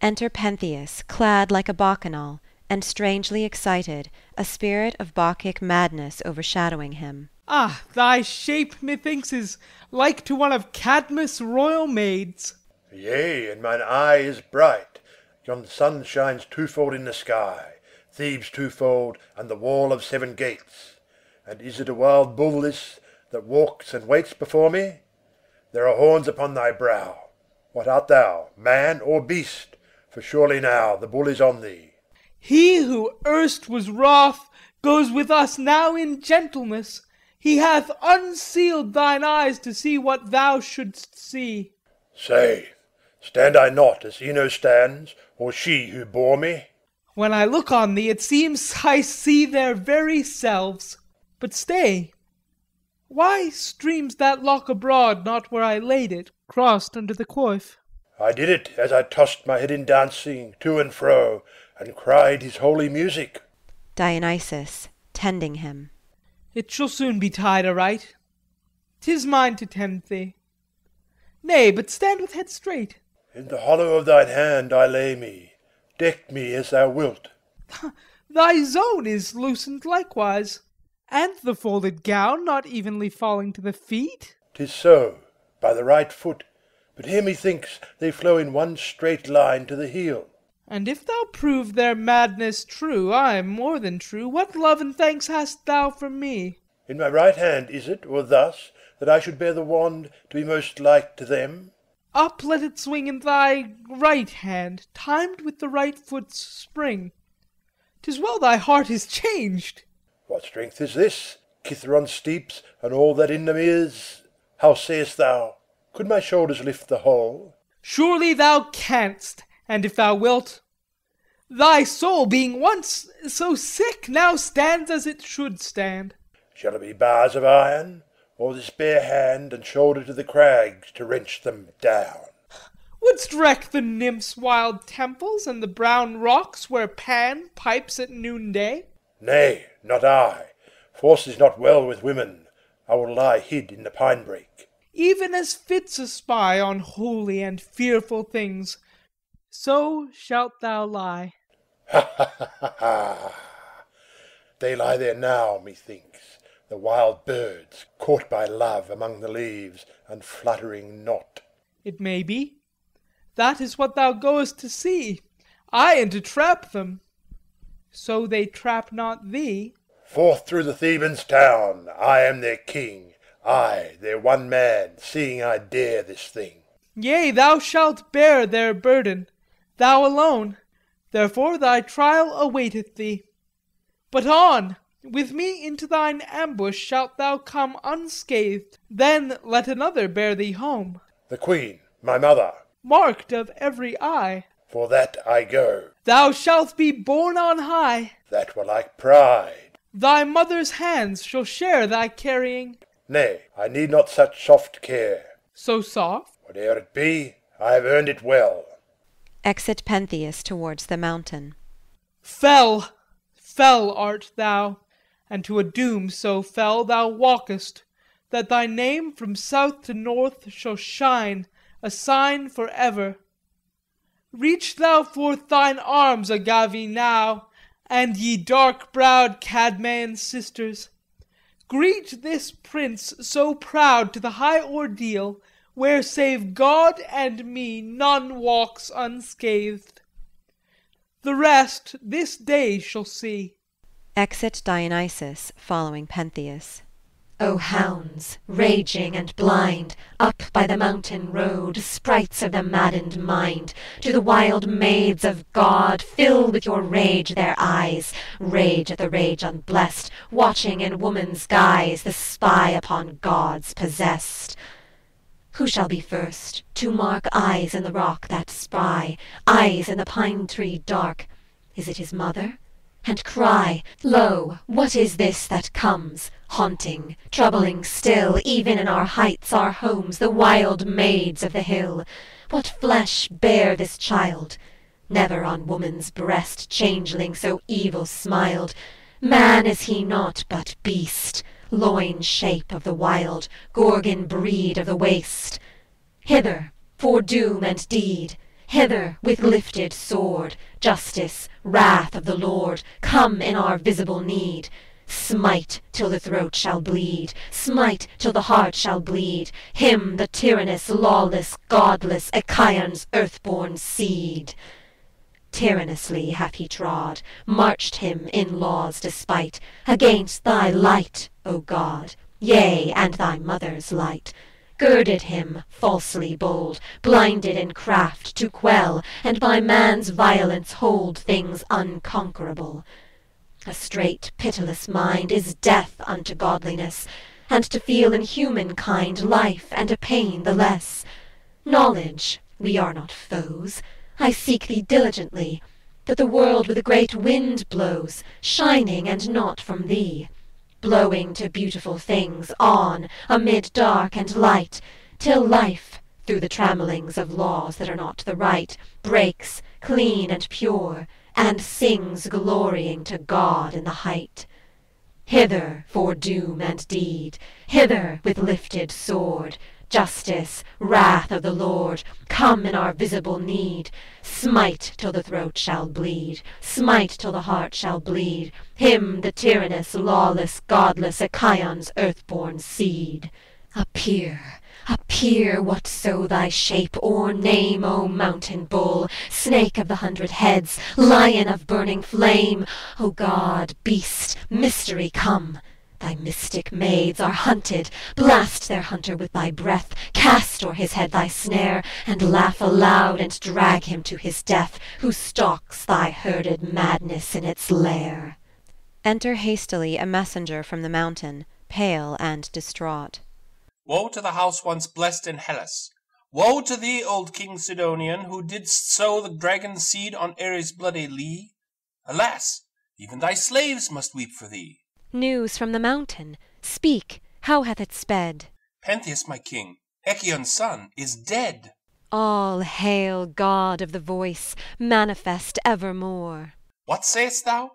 Enter Pentheus, clad like a Bacchanal, and strangely excited, a spirit of Bacchic madness overshadowing him. Ah, thy shape, methinks, is like to one of Cadmus' royal maids. Yea, and mine eye is bright. Yon sun shines twofold in the sky, Thebes twofold, and the wall of 7 gates. And is it a wild bull this, that walks and waits before me? There are horns upon thy brow. What art thou, man or beast? For surely now the bull is on thee. He who erst was wroth goes with us now in gentleness. He hath unsealed thine eyes to see what thou shouldst see. Say, stand I not as Ino stands, or she who bore me? When I look on thee, it seems I see their very selves. But stay, why streams that lock abroad not where I laid it, crossed under the coif? I did it as I tossed my head in dancing to and fro, and cried his holy music. Dionysus, tending him. It shall soon be tied aright. 'Tis mine to tend thee. Nay, but stand with head straight. In the hollow of thine hand I lay me. Deck me as thou wilt. Thy zone is loosened likewise, and the folded gown not evenly falling to the feet. 'Tis so, by the right foot, but here methinks they flow in one straight line to the heel. And if thou prove their madness true, ay, more than true, what love and thanks hast thou from me? In my right hand is it, or thus, that I should bear the wand to be most like to them? Up let it swing in thy right hand, timed with the right foot's spring. 'Tis well thy heart is changed. What strength is this? Kithaeron steeps, and all that in them is. How sayest thou? Could my shoulders lift the whole? Surely thou canst, and if thou wilt. Thy soul, being once so sick, now stands as it should stand. Shall it be bars of iron, or this bare hand and shoulder to the crags to wrench them down? Wouldst wreck the nymphs' wild temples, and the brown rocks where Pan pipes at noonday? Nay, not I. Force is not well with women. I will lie hid in the pine brake. Even as fits a spy on holy and fearful things, so shalt thou lie. Ha ha ha ha ha! They lie there now, methinks, the wild birds, caught by love among the leaves, and fluttering not. It may be. That is what thou goest to see. Ay, and to trap them. So they trap not thee. Forth through the Thebans' town, I am their king, I, their one man, seeing I dare this thing. Yea, thou shalt bear their burden, thou alone. Therefore thy trial awaiteth thee. But on! With me into thine ambush shalt thou come unscathed, then let another bear thee home. The queen, my mother. Marked of every eye. For that I go. Thou shalt be borne on high. That were like pride. Thy mother's hands shall share thy carrying. Nay, I need not such soft care. So soft? Whate'er it be, I have earned it well. Exit Pentheus towards the mountain. Fell, fell art thou, and to a doom so fell thou walkest, that thy name from south to north shall shine, a sign for ever. Reach thou forth thine arms, Agave, now, and ye dark-browed Cadmean sisters. Greet this prince so proud to the high ordeal, where save God and me none walks unscathed. The rest this day shall see. Exit Dionysus, following Pentheus. O hounds, raging and blind, up by the mountain road, sprites of the maddened mind, to the wild maids of God, fill with your rage their eyes, rage at the rage unblessed, watching in woman's guise the spy upon gods possessed. Who shall be first to mark eyes in the rock that spy, eyes in the pine tree dark? Is it his mother? And cry, lo, what is this that comes, haunting, troubling still, even in our heights, our homes, the wild maids of the hill? What flesh bare this child? Never on woman's breast changeling so evil smiled. Man is he not, but beast, loin shape of the wild, Gorgon breed of the waste. Hither, for doom and deed, hither with lifted sword, justice, wrath of the Lord, come in our visible need. Smite till the throat shall bleed, smite till the heart shall bleed, him the tyrannous, lawless, godless, Achaian's earthborn seed. Tyrannously hath he trod, marched him in law's despite, against thy light, O God, yea, and thy mother's light. Girded him, falsely bold, blinded in craft, to quell, and by man's violence hold things unconquerable. A straight, pitiless mind is death unto godliness, and to feel in humankind life and a pain the less. Knowledge, we are not foes, I seek thee diligently, but the world with a great wind blows, shining and not from thee. Blowing to beautiful things on, amid dark and light, till life, through the trammellings of laws that are not the right, breaks, clean and pure, and sings glorying to God in the height. Hither for doom and deed, hither with lifted sword, justice, wrath of the Lord, come in our visible need. Smite till the throat shall bleed, smite till the heart shall bleed, him the tyrannous, lawless, godless, Achaian's earthborn seed. Appear whatso thy shape or name, O mountain bull, snake of the 100 heads, lion of burning flame, O God, beast, mystery come. Thy mystic maids are hunted, blast their hunter with thy breath, cast o'er his head thy snare, and laugh aloud and drag him to his death, who stalks thy herded madness in its lair. Enter hastily a messenger from the mountain, pale and distraught. Woe to the house once blessed in Hellas! Woe to thee, old King Sidonian, who didst sow the dragon's seed on Ares' bloody lea! Alas! Even thy slaves must weep for thee. News from the mountain. Speak, how hath it sped? Pentheus, my king, Echion's son, is dead. All hail, God of the voice, manifest evermore. What sayest thou?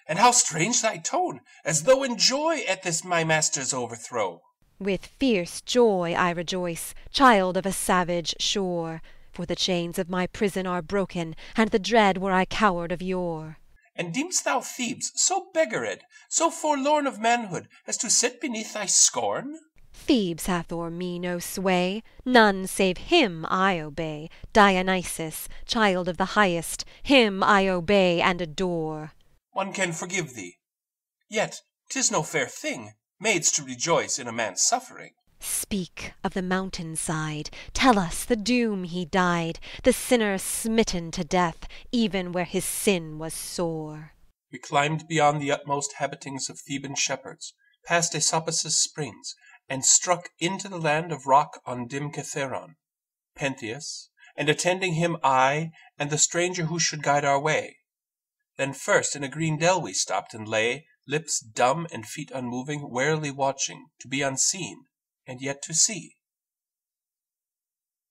And how strange thy tone, as though in joy at this my master's overthrow. With fierce joy I rejoice, child of a savage shore, for the chains of my prison are broken, and the dread where I cowered of yore. And deem'st thou Thebes so beggared, so forlorn of manhood, as to sit beneath thy scorn? Thebes hath o'er me no sway, none save him I obey, Dionysus, child of the highest, him I obey and adore. One can forgive thee. Yet 'tis no fair thing, maids to rejoice in a man's suffering. Speak of the mountain side, tell us the doom he died, the sinner smitten to death, even where his sin was sore. We climbed beyond the utmost habitings of Theban shepherds, past Aesopus' springs, and struck into the land of rock on dim Cavern. Pentheus, and attending him I, and the stranger who should guide our way. Then first in a green dell we stopped and lay, lips dumb and feet unmoving, warily watching, to be unseen, and yet to see.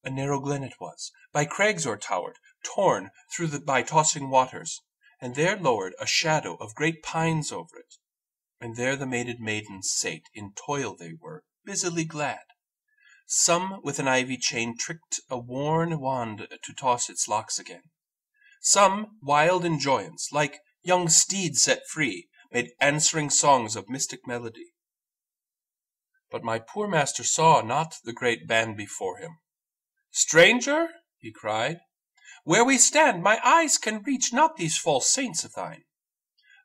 A narrow glen it was, by crags o'ertowered, torn through by tossing waters, and there lowered a shadow of great pines over it. And there the maided maidens sate, in toil they were, busily glad. Some with an ivy chain tricked a worn wand to toss its locks again. Some, wild in joyance, like young steeds set free, made answering songs of mystic melody. But my poor master saw not the great band before him. "Stranger," he cried, "where we stand, my eyes can reach not these false saints of thine.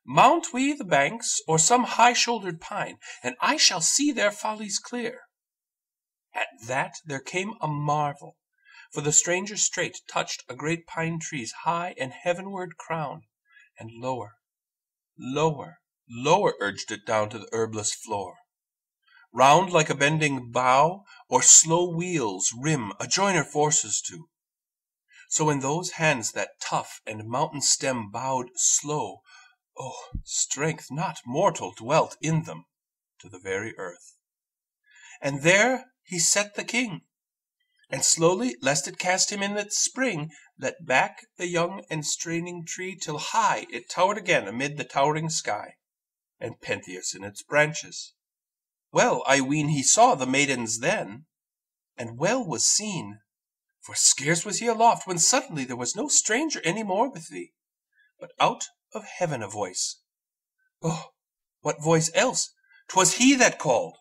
Mount we the banks, or some high-shouldered pine, and I shall see their follies clear." At that there came a marvel, for the stranger straight touched a great pine tree's high and heavenward crown, and lower, lower, lower urged it down to the herbless floor. Round like a bending bow, or slow wheels rim a joiner forces to. So in those hands that tough and mountain stem bowed slow, oh, strength not mortal dwelt in them, to the very earth. And there he set the king, and slowly, lest it cast him in its spring, let back the young and straining tree, till high it towered again amid the towering sky, and Pentheus in its branches. Well, I ween he saw the maidens then, and well was seen, for scarce was he aloft, when suddenly there was no stranger any more with thee, but out of heaven a voice. Oh, what voice else? 'Twas he that called,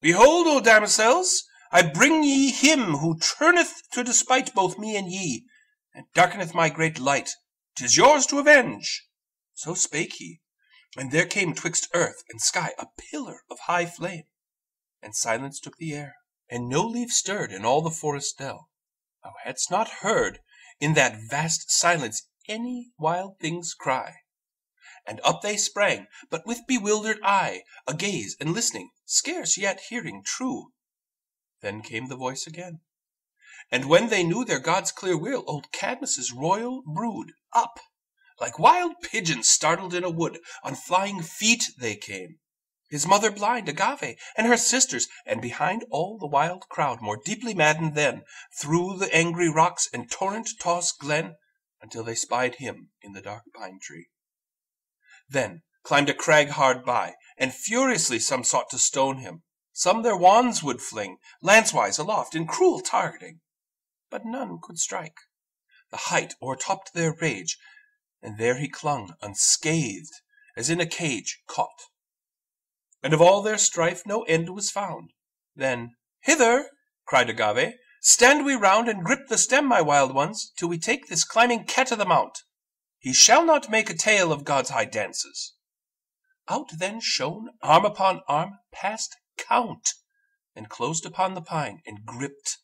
"Behold, O damosels, I bring ye him who turneth to despite both me and ye, and darkeneth my great light. 'Tis yours to avenge." So spake he, and there came twixt earth and sky a pillar of high flame, and silence took the air, and no leaf stirred in all the forest dell. Thou hadst not heard in that vast silence any wild thing's cry. And up they sprang, but with bewildered eye, agaze and listening, scarce yet hearing true. Then came the voice again, and when they knew their god's clear will, old Cadmus's royal brood, up, like wild pigeons startled in a wood, on flying feet they came. His mother blind, Agave, and her sisters, and behind all the wild crowd, more deeply maddened than, through the angry rocks and torrent-tossed glen, until they spied him in the dark pine tree. Then climbed a crag hard by, and furiously some sought to stone him. Some their wands would fling, lancewise aloft, in cruel targeting. But none could strike. The height o'ertopped their rage, and there he clung, unscathed, as in a cage caught. And of all their strife no end was found. Then, "Hither," cried Agave, "stand we round, and grip the stem, my wild ones, till we take this climbing cat of the mount. He shall not make a tale of God's high dances." Out then shone, arm upon arm, past count, and closed upon the pine, and gripped,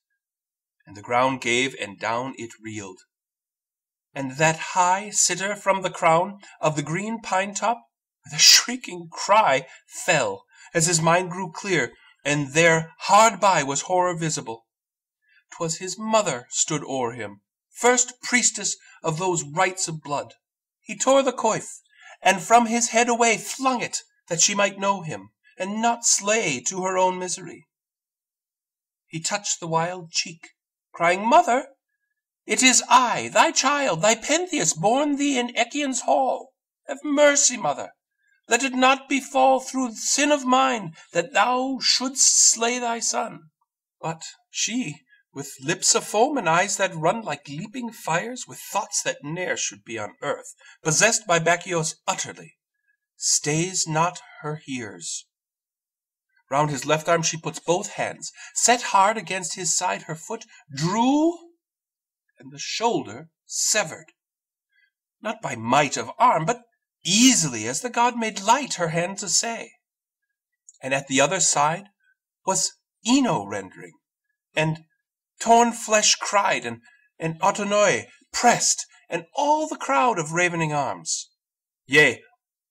and the ground gave, and down it reeled. And that high sitter from the crown of the green pine top, with a shrieking cry, fell, as his mind grew clear, and there hard by was horror visible. 'Twas his mother stood o'er him, first priestess of those rites of blood. He tore the coif, and from his head away flung it, that she might know him, and not slay to her own misery. He touched the wild cheek, crying, "Mother, it is I, thy child, thy Pentheus, born thee in Echion's hall. Have mercy, mother. Let it not befall through sin of mine, that thou shouldst slay thy son." But she, with lips afoam and eyes that run like leaping fires, with thoughts that ne'er should be on earth, possessed by Bacchios utterly, stays not her ears. Round his left arm she puts both hands, set hard against his side her foot, drew, and the shoulder severed, not by might of arm, but easily as the god made light her hands essay. And at the other side was Ino rendering, and torn flesh cried, and Autonoi pressed, and all the crowd of ravening arms. Yea,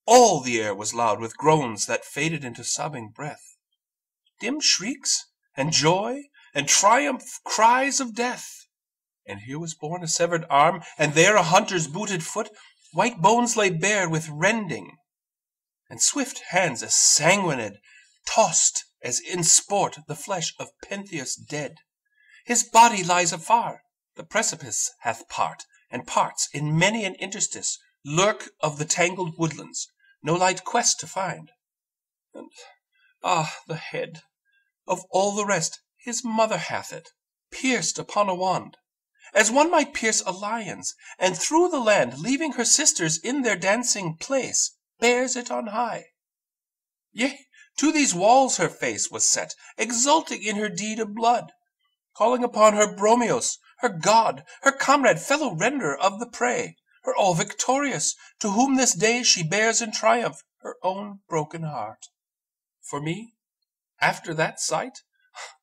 all the air was loud with groans that faded into sobbing breath, dim shrieks, and joy, and triumph cries of death. And here was borne a severed arm, and there a hunter's booted foot. White bones lay bare with rending, and swift hands as sanguined tossed as in sport the flesh of Pentheus dead. His body lies afar, the precipice hath part, and parts in many an interstice lurk of the tangled woodlands, no light quest to find. And the head of all the rest, his mother hath it, pierced upon a wand, as one might pierce a lion's, and through the land, leaving her sisters in their dancing place, bears it on high. Yea, To these walls her face was set, exulting in her deed of blood, calling upon her Bromios, her god, her comrade, fellow render of the prey, her all victorious, to whom this day she bears in triumph her own broken heart. For me, after that sight,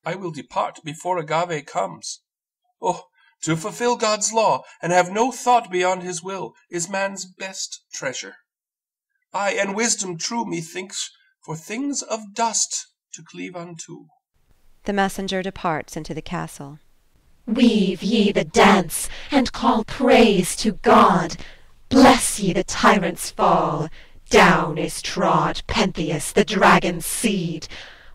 I will depart before Agave comes. Oh, to fulfill God's law, and have no thought beyond his will, is man's best treasure. Ay, and wisdom true, methinks, for things of dust to cleave unto. The messenger departs into the castle. Weave ye the dance, and call praise to God. Bless ye the tyrant's fall. Down is trod Pentheus, the dragon's seed.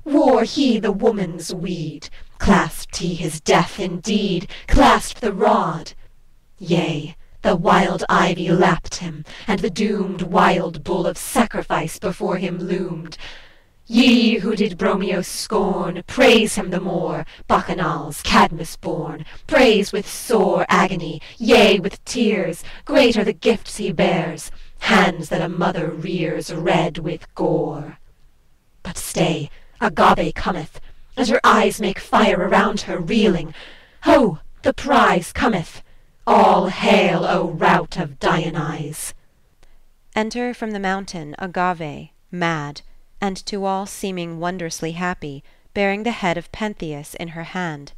Wore he the woman's weed, clasped he his death indeed, clasped the rod. Yea, the wild ivy lapped him, and the doomed wild bull of sacrifice before him loomed. Ye who did Bromios scorn, praise him the more, Bacchanals, Cadmus born, praise with sore agony, yea, with tears, great are the gifts he bears, hands that a mother rears red with gore. But stay, Agave cometh, and her eyes make fire around her reeling. Ho, the prize cometh! All hail, O rout of Dionysus! Enter from the mountain Agave, mad, and to all seeming wondrously happy, bearing the head of Pentheus in her hand.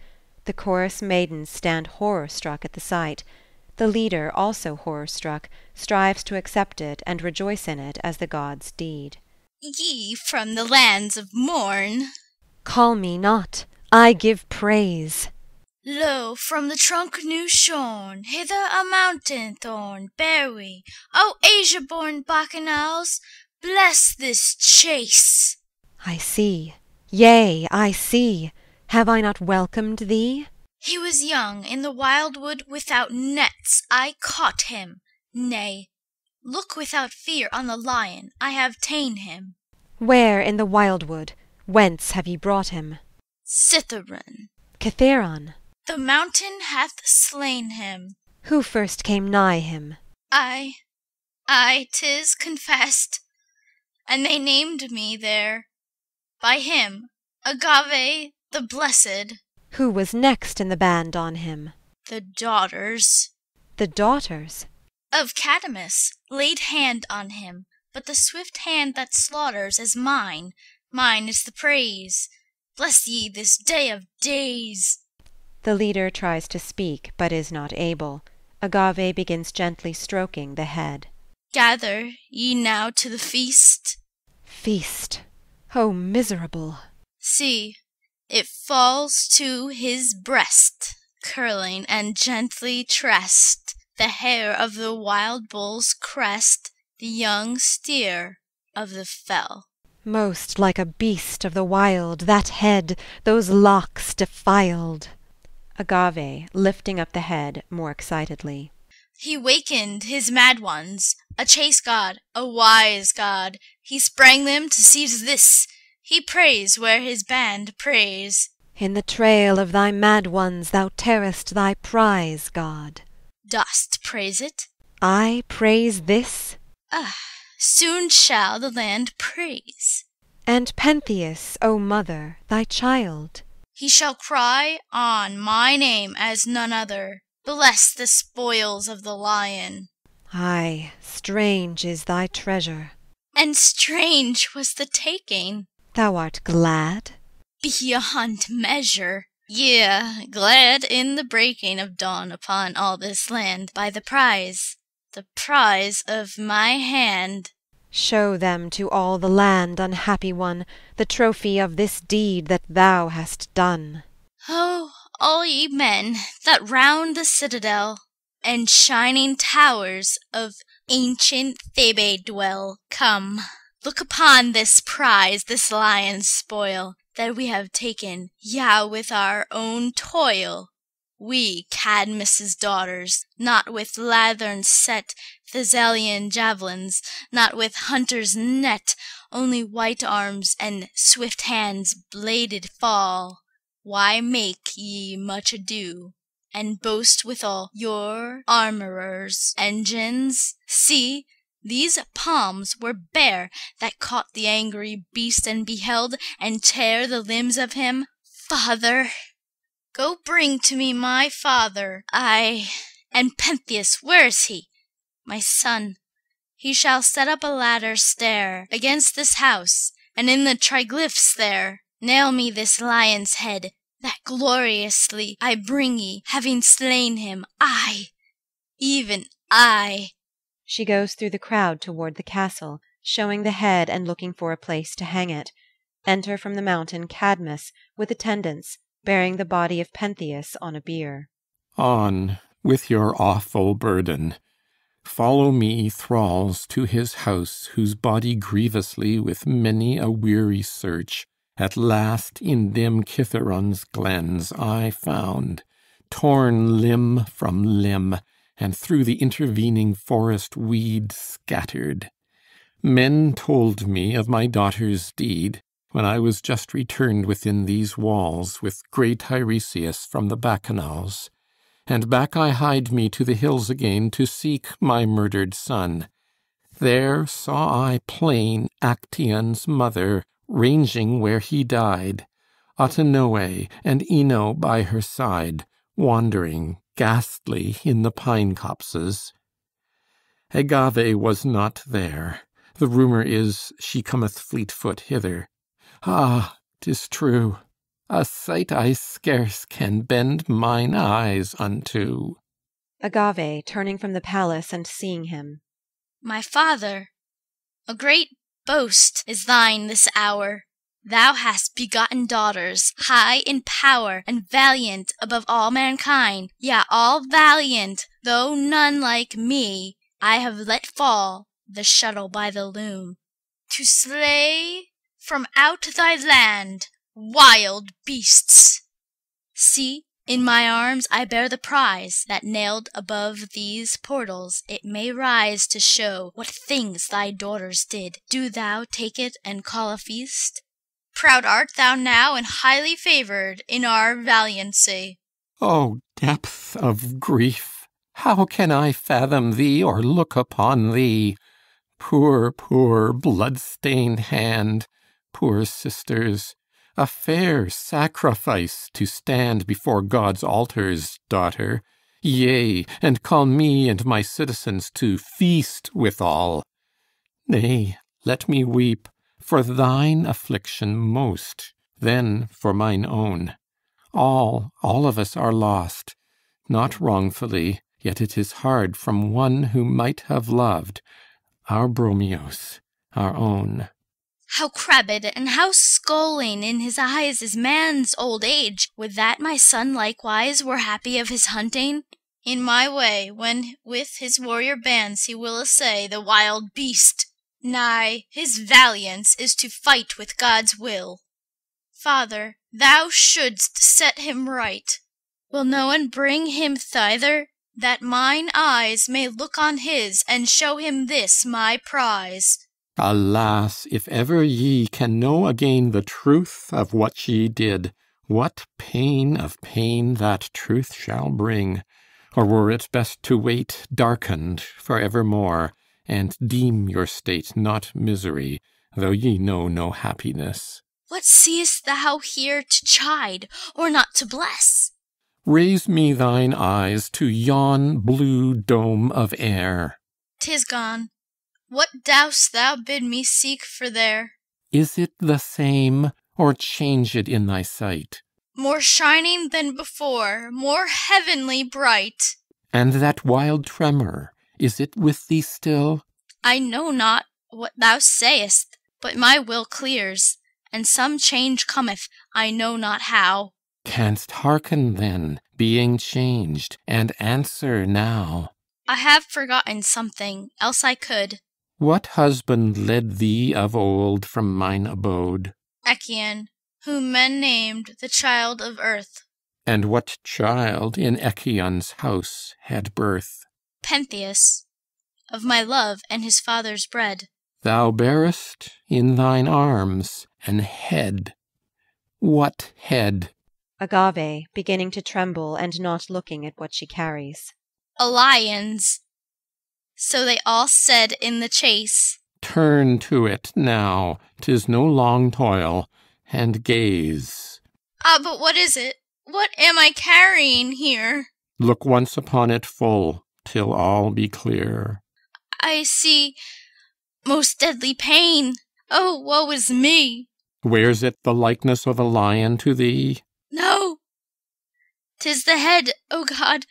The chorus maidens stand horror-struck at the sight. The leader, also horror-struck, strives to accept it and rejoice in it as the god's deed. Ye from the lands of morn, Call me not, I give praise. lo, from the trunk new shorn, hither a mountain thorn bear we. O Asia-born Bacchanals, bless this chase. I see, yea, I see. Have I not welcomed thee? He was young, in the wildwood without nets I caught him. Nay, look without fear on the lion, I have ta'en him. Where in the wildwood? Whence have ye brought him? Cithaeron. Cithaeron. The mountain hath slain him. Who first came nigh him? I, 'tis confessed, and they named me there. By him, Agave the blessed. Who was next in the band on him? The daughters The daughters? of Cadmus laid hand on him, but the swift hand that slaughters is mine. Mine is the praise. Bless ye this day of days. The leader tries to speak, but is not able. Agave begins gently stroking the head. Gather ye now to the feast. Feast! O miserable! See, it falls to his breast, curling and gently tressed, the hair of the wild bull's crest, the young steer of the fell. Most like a beast of the wild, that head, those locks defiled. Agave, lifting up the head more excitedly. He wakened his mad ones, a chase god, a wise god. He sprang them to seize this. He prays where his band prays. In the trail of thy mad ones thou tearest thy prize, God. Dost praise it? I praise this? Ah, soon shall the land praise. And Pentheus, O mother, thy child? He shall cry on my name as none other. Bless the spoils of the lion. Ay, strange is thy treasure. And strange was the taking. Thou art glad? Beyond measure. Yea, glad in the breaking of dawn upon all this land by the prize of my hand. Show them to all the land, unhappy one, the trophy of this deed that thou hast done. Oh, all ye men that round the citadel and shining towers of ancient Thebes dwell, come, look upon this prize, this lion's spoil, that we have taken, yea, with our own toil. We, Cadmus' daughters, not with lathern set Thessalian javelins, not with hunter's net, only white arms and swift hands bladed fall. Why make ye much ado, and boast withal your armourers' engines? See, These palms were bare that caught the angry beast and beheld, and tear the limbs of him. Father, go bring to me my father. And Pentheus, where is he? My son. He shall set up a ladder stair against this house, and in the triglyphs there nail me this lion's head, that gloriously I bring ye, having slain him, I, even I. She goes through the crowd toward the castle, showing the head and looking for a place to hang it. Enter from the mountain Cadmus, with attendants, bearing the body of Pentheus on a bier. On with your awful burden. Follow me, thralls, to his house, whose body grievously, with many a weary search, at last in dim Kithaeron's glens I found, torn limb from limb, and through the intervening forest weed scattered. Men told me of my daughter's deed, when I was just returned within these walls with great Tiresias from the Bacchanals. And back I hied me to the hills again to seek my murdered son. There saw I plain Actaeon's mother, ranging where he died, Autonoe and Ino by her side, wandering ghastly in the pine copses. Agave was not there. The rumour is she cometh fleet-foot hither. Ah, 'tis true. A sight I scarce can bend mine eyes unto. Agave, turning from the palace and seeing him. My father, a great boast is thine this hour. Thou hast begotten daughters, high in power, and valiant above all mankind, yea, all valiant, though none like me. I have let fall the shuttle by the loom, to slay from out thy land wild beasts. See, in my arms I bear the prize, that nailed above these portals it may rise to show what things thy daughters did. Do thou take it and call a feast. Proud art thou now and highly favoured in our valiancy. O depth of grief! How can I fathom thee or look upon thee? Poor, poor blood-stained hand, poor sisters, a fair sacrifice to stand before God's altars, daughter, yea, and call me and my citizens to feast withal. Nay, let me weep, for thine affliction most, then for mine own. All of us are lost, not wrongfully, yet it is hard from one who might have loved, our Bromios, our own. How crabbed and how skulling in his eyes is man's old age! Would that my son likewise were happy of his hunting in my way, when with his warrior bands he will essay the wild beast. Nay, his valiance is to fight with God's will. Father, thou shouldst set him right. Will no one bring him thither, that mine eyes may look on his, and show him this my prize? Alas, if ever ye can know again the truth of what ye did, what pain of pain that truth shall bring! Or were it best to wait darkened for evermore, and deem your state not misery, though ye know no happiness? What seest thou here to chide, or not to bless? Raise me thine eyes to yon blue dome of air. 'Tis gone. What dost thou bid me seek for there? Is it the same, or change it in thy sight? More shining than before, more heavenly bright. And that wild tremor, is it with thee still? I know not what thou sayest, but my will clears, and some change cometh, I know not how. Canst hearken then, being changed, and answer now? I have forgotten something, else I could. What husband led thee of old from mine abode? Echion, whom men named the child of earth. And what child in Echion's house had birth? Pentheus, of my love and his father's bread. Thou bearest in thine arms an head. What head? Agave, beginning to tremble and not looking at what she carries. A lion's. So they all said in the chase. Turn to it now, 'tis no long toil, and gaze. Ah, but what is it? What am I carrying here? Look once upon it full, till all be clear. I see most deadly pain. Oh, woe is me! Wears it the likeness of a lion to thee? No! 'Tis the head, O God,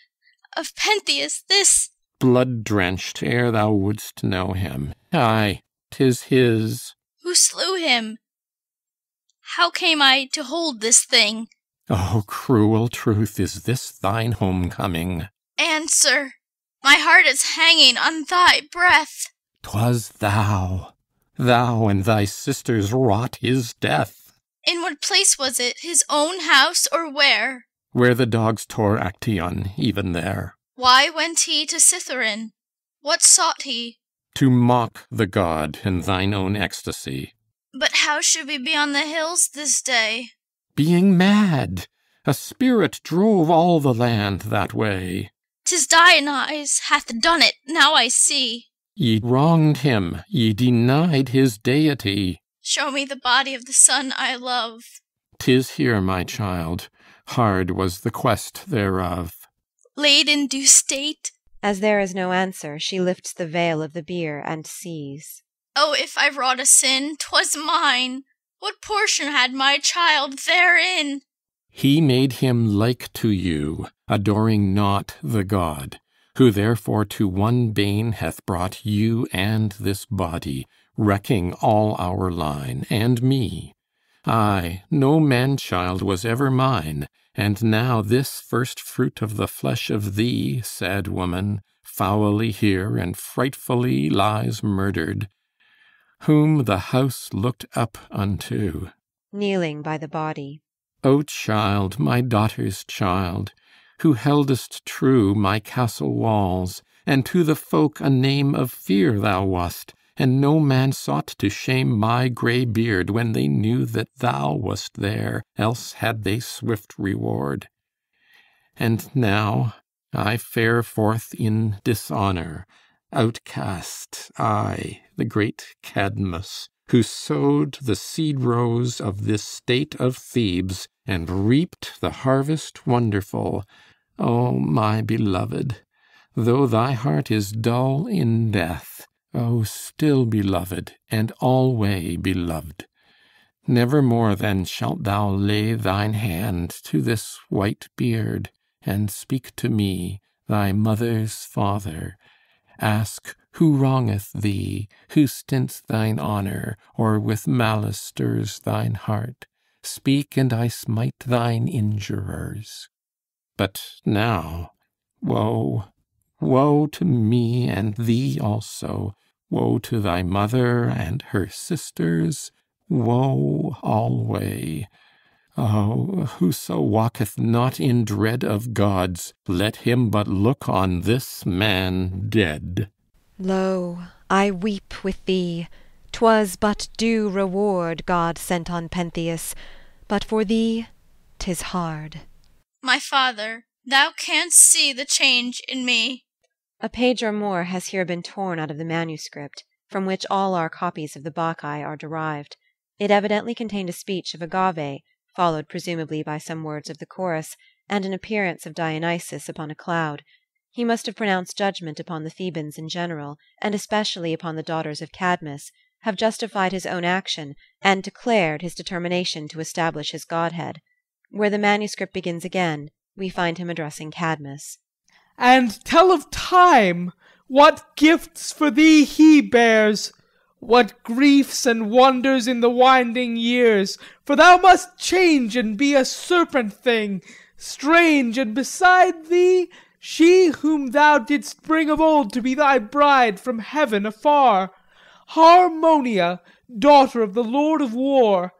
of Pentheus, this! Blood-drenched ere thou wouldst know him. Aye, 'tis his. Who slew him? How came I to hold this thing? Oh, cruel truth, is this thine homecoming? Answer! My heart is hanging on thy breath. 'Twas thou. Thou and thy sisters wrought his death. In what place was it, his own house, or where? Where the dogs tore Actaeon, even there. Why went he to Cytheron? What sought he? To mock the god in thine own ecstasy. But how should we be on the hills this day? Being mad. A spirit drove all the land that way. 'Tis Dionysus hath done it, now I see. Ye wronged him, ye denied his deity. Show me the body of the son I love. 'Tis here, my child. Hard was the quest thereof. Laid in due state? As there is no answer, she lifts the veil of the bier and sees. Oh, if I wrought a sin, 'twas mine. What portion had my child therein? He made him like to you, adoring not the god, who therefore to one bane hath brought you and this body, wrecking all our line, and me. Aye, no man-child was ever mine, and now this first fruit of the flesh of thee, sad woman, foully here and frightfully lies murdered, whom the house looked up unto. Kneeling by the body. O child, my daughter's child, who heldest true my castle walls, and to the folk a name of fear thou wast, and no man sought to shame my grey beard when they knew that thou wast there, else had they swift reward. And now I fare forth in dishonour, outcast, I, the great Cadmus, who sowed the seed-rows of this state of Thebes, and reaped the harvest wonderful. O my beloved, though thy heart is dull in death, O still beloved, and alway beloved. Never more then shalt thou lay thine hand to this white beard, and speak to me, thy mother's father. Ask who wrongeth thee, who stints thine honour, or with malice stirs thine heart. Speak, and I smite thine injurers. But now, woe, woe to me and thee also, woe to thy mother and her sisters, woe alway. Oh, whoso walketh not in dread of gods, let him but look on this man dead. Lo, I weep with thee. 'Twas but due reward God sent on Pentheus, but for thee 'tis hard. My father, thou canst see the change in me. A page or more has here been torn out of the manuscript, from which all our copies of the Bacchae are derived. It evidently contained a speech of Agave, followed presumably by some words of the chorus, and an appearance of Dionysus upon a cloud. He must have pronounced judgment upon the Thebans in general, and especially upon the daughters of Cadmus, have justified his own action, and declared his determination to establish his godhead. Where the manuscript begins again, we find him addressing Cadmus. And tell of time, what gifts for thee he bears, what griefs and wonders in the winding years, for thou must change and be a serpent thing, strange, and beside thee she whom thou didst bring of old to be thy bride from heaven afar, Harmonia, daughter of the Lord of War.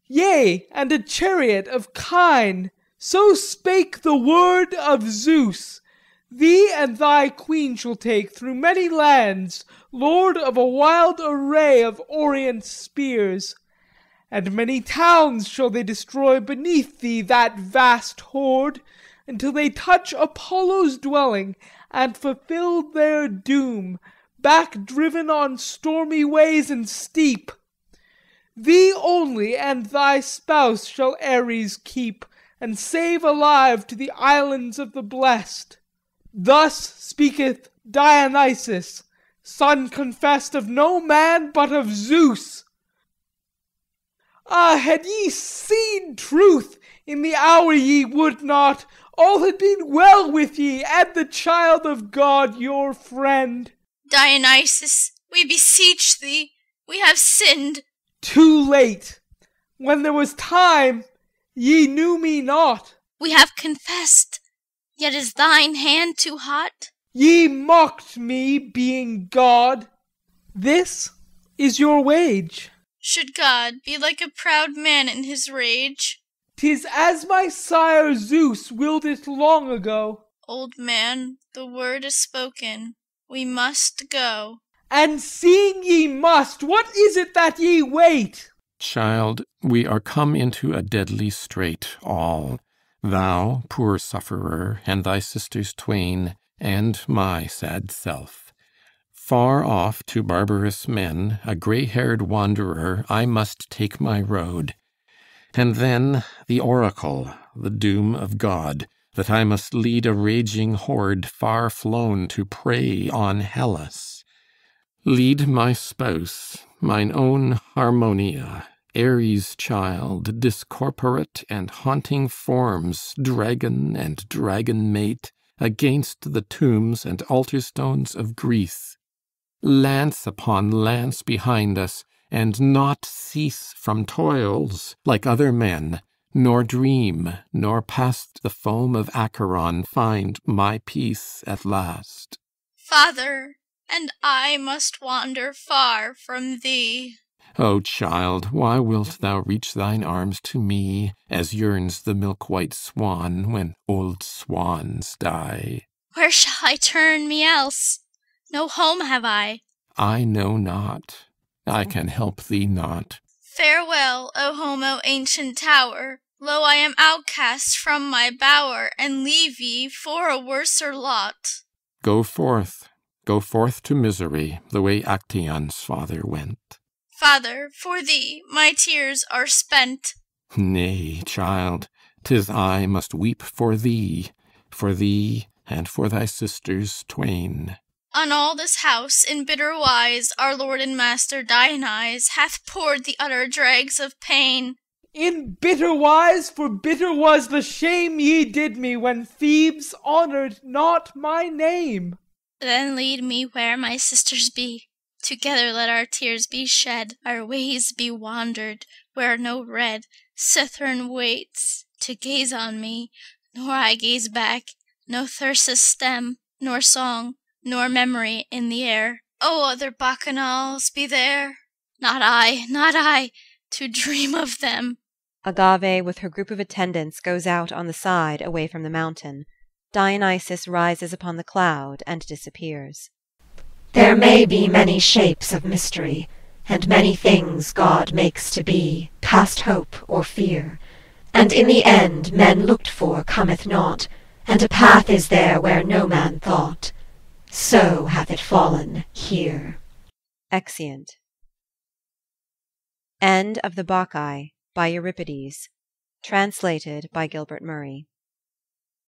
Yea, and a chariot of kine, so spake the word of Zeus. Thee and thy queen shall take through many lands, lord of a wild array of orient spears. And many towns shall they destroy beneath thee, that vast horde, until they touch Apollo's dwelling, and fulfilled their doom, back driven on stormy ways and steep. Thee only and thy spouse shall Ares keep, and save alive to the islands of the blest. Thus speaketh Dionysus, son confessed of no man but of Zeus. Ah, had ye seen truth in the hour ye would not, all had been well with ye and the child of God your friend. Dionysus, we beseech thee, we have sinned. Too late. When there was time, ye knew me not. We have confessed, yet is thine hand too hot? Ye mocked me, being God. This is your wage. Should God be like a proud man in his rage? 'Tis as my sire Zeus willed it long ago. Old man, the word is spoken. We must go. And seeing ye must, what is it that ye wait? Child, we are come into a deadly strait all, thou, poor sufferer, and thy sisters twain, and my sad self. Far off to barbarous men, a grey-haired wanderer, I must take my road. And then the oracle, the doom of God, that I must lead a raging horde far flown to prey on Hellas. Lead my spouse, mine own Harmonia, Ares' child, discorporate and haunting forms, dragon and dragon mate, against the tombs and altar stones of Greece. Lance upon lance behind us, and not cease from toils like other men, nor dream, nor past the foam of Acheron find my peace at last. Father, and I must wander far from thee. O child, why wilt thou reach thine arms to me, as yearns the milk-white swan when old swans die? Where shall I turn me else? No home have I. I know not. I can help thee not. Farewell, O home, O ancient tower. Lo, I am outcast from my bower, and leave ye for a worser lot. Go forth to misery, the way Actaeon's father went. Father, for thee my tears are spent. Nay, child, 'tis I must weep for thee and for thy sisters twain. On all this house, in bitter wise, our lord and master Dionysus hath poured the utter dregs of pain. In bitter wise, for bitter was the shame ye did me when Thebes honored not my name. Then lead me where my sisters be. Together let our tears be shed, our ways be wandered, where no red Cithern waits to gaze on me, nor I gaze back, no thyrsus stem, nor song, nor memory in the air. O other bacchanals be there, not I, to dream of them. Agave with her group of attendants goes out on the side away from the mountain. Dionysus rises upon the cloud and disappears. There may be many shapes of mystery, and many things God makes to be, past hope or fear. And in the end men looked for cometh not, and a path is there where no man thought. So hath it fallen here. Exeunt. End of the Bacchae by Euripides. Translated by Gilbert Murray.